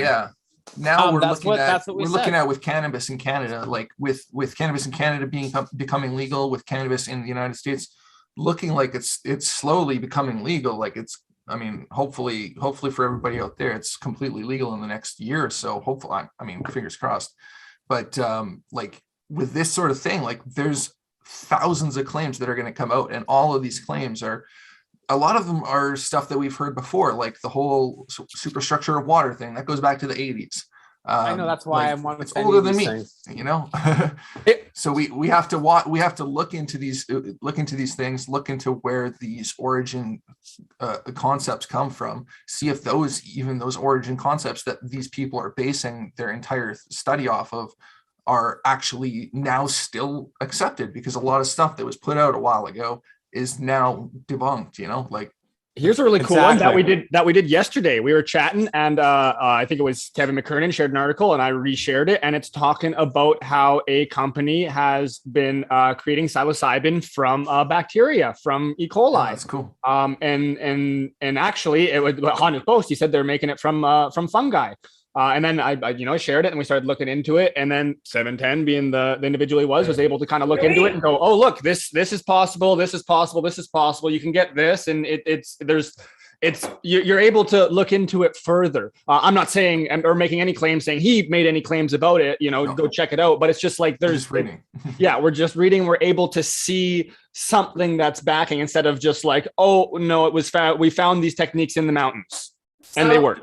Now we're looking at with cannabis in Canada, like with cannabis in Canada becoming legal, with cannabis in the United States looking like it's slowly becoming legal. Like hopefully for everybody out there, it's completely legal in the next year or so. Hopefully, fingers crossed. But like with this sort of thing, like there's thousands of claims that are going to come out, and all of these claims a lot of them are stuff that we've heard before, like the whole superstructure of water thing that goes back to the 80s. I know, that's why I want to. It's older than me, So we have to look into these things, look into where these origin concepts come from, see if those origin concepts that these people are basing their entire study off of are actually now still accepted, because a lot of stuff that was put out a while ago is now debunked, Here's a really cool one Exactly. that we did yesterday. We were chatting, and I think it was Kevin McKernan shared an article, and I reshared it, and it's talking about how a company has been creating psilocybin from bacteria from E. coli. Oh, that's cool. And actually, it was on his post. He said they're making it from fungi. And then I shared it, and we started looking into it. And then 710, being the individual he was able to kind of look into it and go, oh, look, this is possible. This is possible. This is possible. You can get this, and you're able to look into it further. I'm not saying or making any claims saying he made any claims about it. No. Go check it out. But it's just like there's Just reading. Yeah, we're just reading. We're able to see something that's backing instead of just like, oh no, it was found. We found these techniques in the mountains, and they work.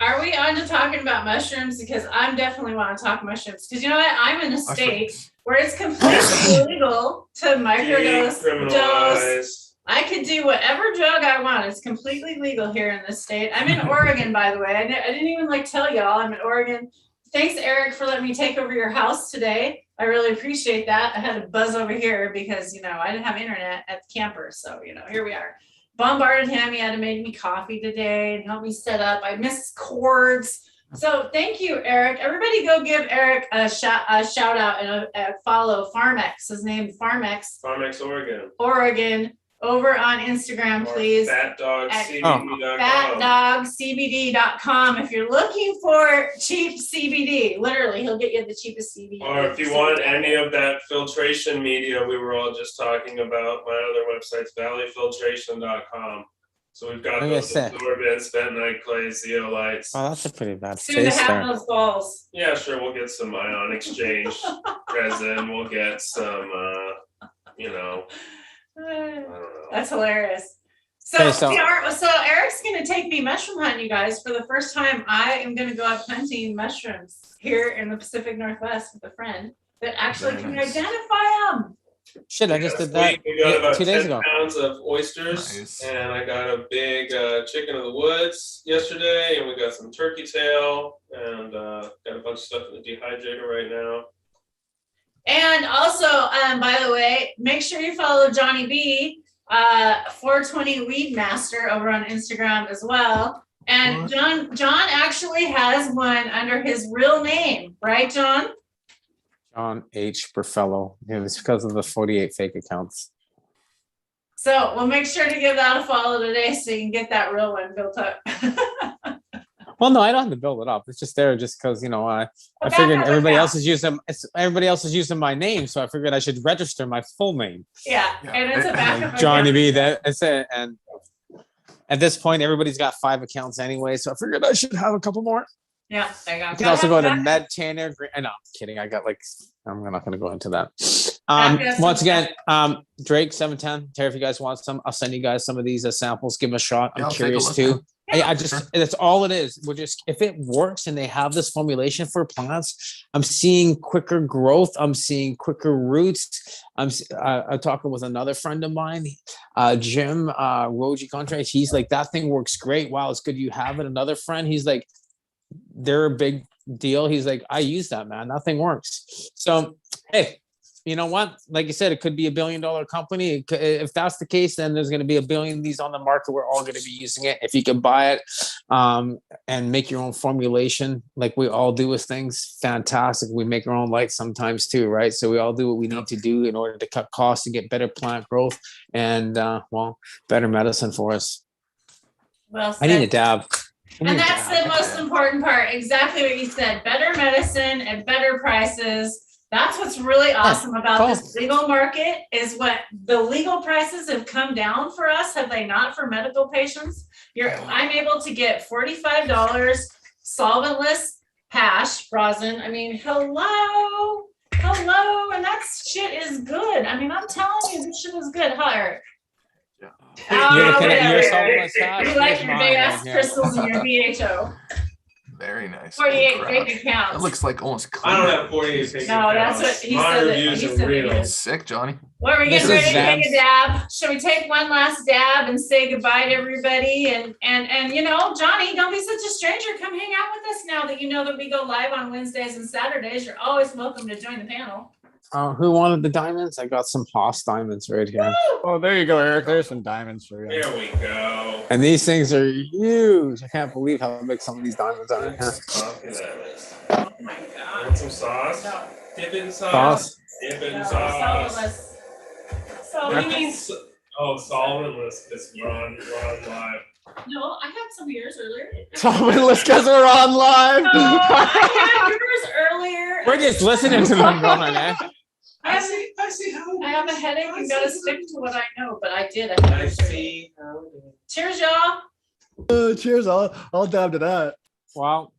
Are we on to talking about mushrooms? Because I'm definitely want to talk mushrooms. Because you know what? I'm in a state where it's completely illegal to microdose, dose. I could do whatever drug I want. It's completely legal here in this state. I'm in Oregon, by the way. I didn't even tell y'all I'm in Oregon. Thanks, Eric, for letting me take over your house today. I really appreciate that. I had to buzz over here because, I didn't have internet at the camper. So, here we are. Bombarded him. He had to make me coffee today and help me set up. I missed cords. So thank you, Eric. Everybody go give Eric a shout out and a follow. Farmex, his name Farmex. Farmex, Oregon. Oregon. Over on Instagram, please. FatDogCBD.com. If you're looking for cheap CBD, literally, he'll get you the cheapest CBD. Or if you want any of that filtration media we were all just talking about, my other website's valleyfiltration.com. So we've got those absorbents, bentonite clays, zeolites. Oh, that's a pretty bad Soon to have those balls. Yeah, sure. We'll get some ion exchange resin. We'll get some, I don't know. That's hilarious. So Eric's going to take me mushroom hunting, you guys. For the first time, I am going to go out hunting mushrooms here in the Pacific Northwest with a friend that actually can identify them. Shit, I just did that We got about 2 days 10 ago. pounds of oysters, Nice. and I got a big chicken of the woods yesterday, and we got some turkey tail, and got a bunch of stuff in the dehydrator right now. And also, by the way, make sure you follow Johnny B, 420 Weed Master over on Instagram as well. And John actually has one under his real name, right, John? John H. Burfello. It was because of the 48 fake accounts. So we'll make sure to give that a follow today so you can get that real one built up. Well, no, I don't have to build it up. It's just there just because, I figured everybody else is using my name. So I figured I should register my full name. Yeah. And it's a backup. Johnny B. That's it. And at this point, everybody's got 5 accounts anyway. So I figured I should have a couple more. Yeah, there you go. You can also go to Med Tanner. No, I'm kidding. I got I'm not going to go into that. Once again, Drake 710. Terry, if you guys want some, I'll send you guys some of these samples. Give them a shot. I'm curious too. I that's all it is. We're just, if it works and they have this formulation for plants, I'm seeing quicker growth. I'm seeing quicker roots. I'm talking with another friend of mine, Jim, Roji Contract. He's like, that thing works great. Wow, it's good you have it. Another friend, he's like, they're a big deal. He's like, I use that, man. That thing works. So, hey, you know what? Like you said, it could be $1 billion company. If that's the case, then there's going to be 1 billion of these on the market. We're all going to be using it. If you can buy it and make your own formulation, like we all do with things, fantastic. We make our own lights sometimes too, right? So we all do what we need to do in order to cut costs and get better plant growth and, better medicine for us. Well said. I need a dab. And that's the most important part. Exactly what you said. Better medicine and better prices. That's what's really awesome about this legal market is what the legal prices have come down for us. Have they not for medical patients? I'm able to get $45 solventless hash rosin. I mean, hello. And that shit is good. I mean, I'm telling you, this shit is good. Huh, Eric? You like your big ass crystals and your BHO. Very nice. 48 fake accounts. It looks like almost clean. I don't have 48 fake accounts. No, that's what he My said. reviews are real. Sick, Johnny. Well, we're getting ready to take a dab. Shall we take one last dab and say goodbye to everybody? And Johnny, don't be such a stranger. Come hang out with us now that you know that we go live on Wednesdays and Saturdays. You're always welcome to join the panel. Who wanted the diamonds? I got some Haas diamonds right here. Oh, there you go, Eric. There's some diamonds for you. There we go. And these things are huge. I can't believe how big some of these diamonds are. Yeah. Look at that. Oh my Want God. some sauce? No. Dip in sauce. Haas. Dip in No, sauce. solventless. So he means, Oh, solventless, because we're on live. no, I had some of yours earlier. Solventless because we're on live. No, I had yours earlier. We're just listening to them going, eh? I have, I see how. I have a headache and gotta stick to what I know, but I did. I had I yours earlier. see how it is. Cheers, y'all. Cheers. I'll dab to that. Well,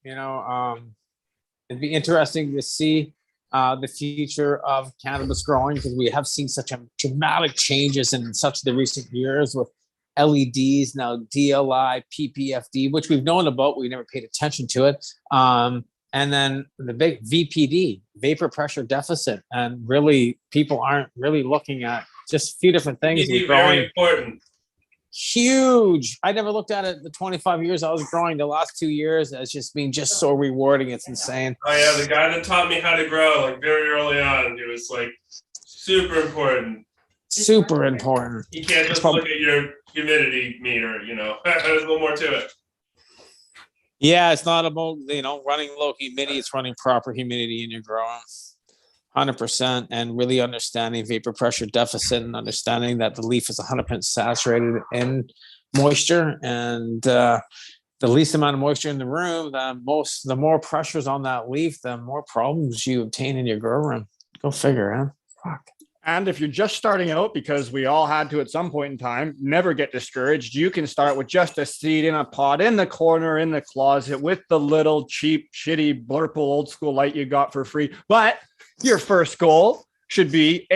it'd be interesting to see the future of cannabis growing, because we have seen such a dramatic changes in such the recent years with LEDs, now DLI, PPFD, which we've known about, we never paid attention to it. And then the big VPD, vapor pressure deficit, and really people aren't really looking at just a few different things. It's very important. Huge. I never looked at it the 25 years I was growing. The last 2 years as just being just so rewarding. It's insane. Oh yeah, the guy that taught me how to grow, like very early on, it was like super important. Super important. You can't just look at your humidity meter, there's a little more to it. Yeah, it's not about running low humidity. It's running proper humidity in your growing. 100%, and really understanding vapor pressure deficit and understanding that the leaf is 100% saturated in moisture, and the least amount of moisture in the room, the more pressures on that leaf, the more problems you obtain in your grow room. Go figure, huh? Fuck. And if you're just starting out, because we all had to at some point in time, never get discouraged. You can start with just a seed in a pot in the corner, in the closet, with the little cheap, shitty, blurple old school light you got for free. But your first goal should be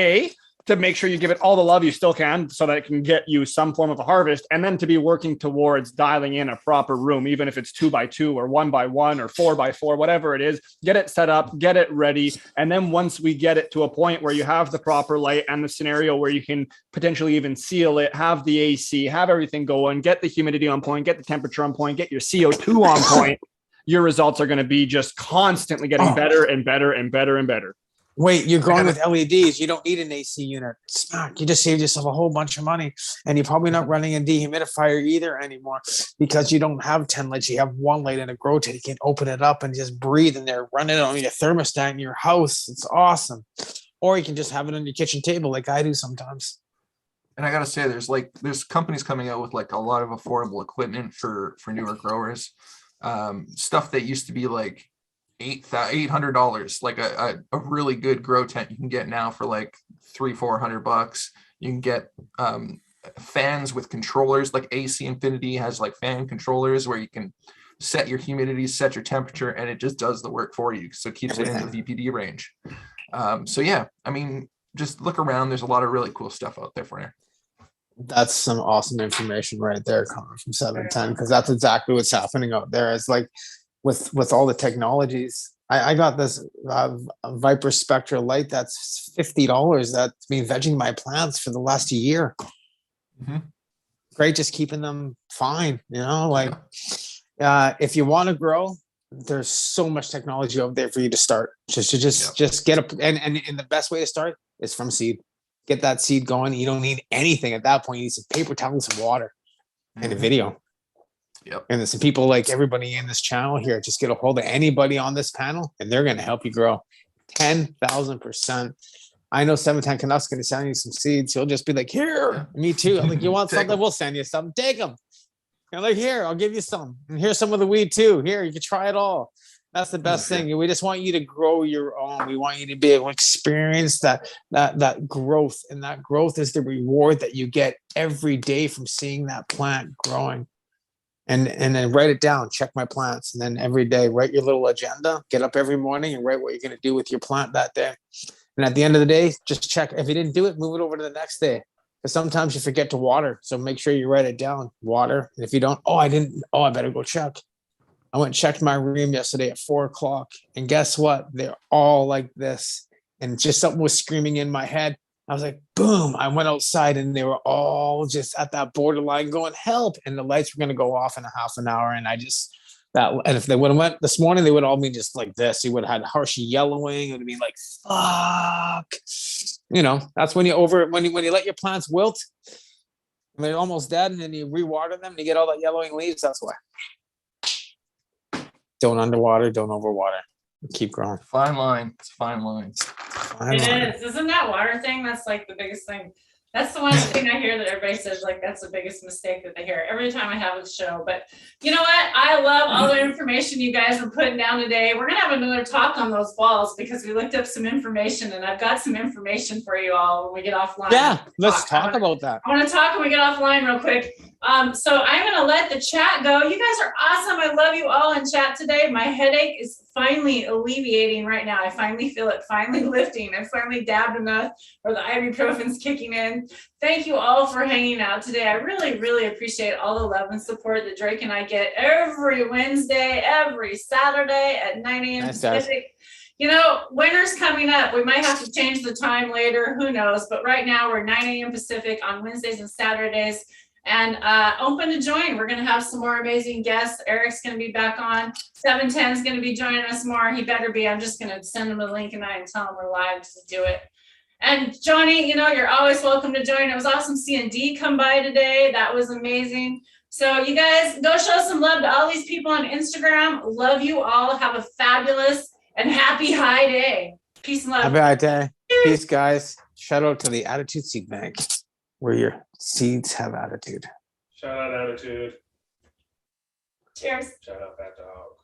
to make sure you give it all the love you still can so that it can get you some form of a harvest, and then to be working towards dialing in a proper room, even if it's 2x2 or 1x1 or 4x4, whatever it is. Get it set up, get it ready. And then once we get it to a point where you have the proper light and the scenario where you can potentially even seal it, have the AC, have everything going, get the humidity on point, get the temperature on point, get your CO2 on point, your results are going to be just constantly getting better and better and better and better. Wait, you're growing with LEDs. You don't need an AC unit. Smack. You just saved yourself a whole bunch of money. And you're probably not running a dehumidifier either anymore, because you don't have 10 lights. You have one light in a grow tent. You can open it up and just breathe in there, run it on your thermostat in your house. It's awesome. Or you can just have it on your kitchen table like I do sometimes. And I gotta say, there's companies coming out with like a lot of affordable equipment for newer growers. Stuff that used to be like $800, like a really good grow tent you can get now for like $300-400. You can get fans with controllers, like AC Infinity has like fan controllers where you can set your humidity, set your temperature, and it just does the work for you. So it keeps it in the VPD range. So yeah, I mean, just look around. There's a lot of really cool stuff out there for you. That's some awesome information right there coming from 710, because that's exactly what's happening out there. It's like with all the technologies. I got this Viper Spectra light that's $50 that's been vegging my plants for the last year. Mm-hmm. Great, just keeping them fine. If you want to grow, there's so much technology out there for you to start. Just get up, and the best way to start is from seed. Get that seed going. You don't need anything at that point. You need some paper towels, some water, and a video. Yep. And there's some people like everybody in this channel here. Just get a hold of anybody on this panel, and they're going to help you grow 10,000%. I know 710 Canucks going to send you some seeds. He'll just be like, here, me too. I'm like, you want something? We'll send you some. Take them. I'm like, here, I'll give you some. And here's some of the weed too. Here, you can try it all. That's the best thing. We just want you to grow your own. We want you to be able to experience that growth. And that growth is the reward that you get every day from seeing that plant growing. And then write it down, check my plants. And then every day, write your little agenda, get up every morning and write what you're going to do with your plant that day. And at the end of the day, just check. If you didn't do it, move it over to the next day. Because sometimes you forget to water. So make sure you write it down, water. And if you don't, I better go check. I went and checked my room yesterday at 4:00. And guess what? They're all like this. And just something was screaming in my head. I was like, boom. I went outside and they were all just at that borderline going, help. And the lights were going to go off in a half an hour. And I just That, and if they would have went this morning, they would all be just like this. You would have had harsh yellowing. It would have been like, fuck. You know, that's when you when you let your plants wilt and they're almost dead, and then you rewater them and you get all that yellowing leaves. That's why. Don't underwater, don't overwater. Keep growing. Fine line. It's a fine line. It is. Isn't that water thing? That's like the biggest thing. That's the one thing I hear that everybody says, like, that's the biggest mistake that they hear every time I have a show. But you know what? I love all the information you guys are putting down today. We're going to have another talk on those balls because we looked up some information, and I've got some information for you all when we get offline. Yeah, let's talk about that. I want to talk when we get offline real quick. So I'm going to let the chat go. You guys are awesome. I love you all in chat today. My headache is finally alleviating right now. I finally feel it finally lifting. I finally dabbed enough, or the ibuprofen's kicking in. Thank you all for hanging out today. I really, really appreciate all the love and support that Drake and I get every Wednesday, every Saturday at 9 a.m. Pacific. You know, winter's coming up. We might have to change the time later. Who knows? But right now we're 9 a.m. Pacific on Wednesdays and Saturdays. And open to join. We're going to have some more amazing guests. Eric's going to be back on. 710 is going to be joining us more. He better be. I'm just going to send him a link and tell him we're live to do it. And Johnny, you know, you're always welcome to join. It was awesome seeing D come by today. That was amazing. So you guys go show some love to all these people on Instagram. Love you all. Have a fabulous and happy high day. Peace and love. Happy high day. Peace, guys. Shout out to the Attitude Seed Bank, where your seeds have attitude. Shout out attitude. Cheers. Shout out that dog.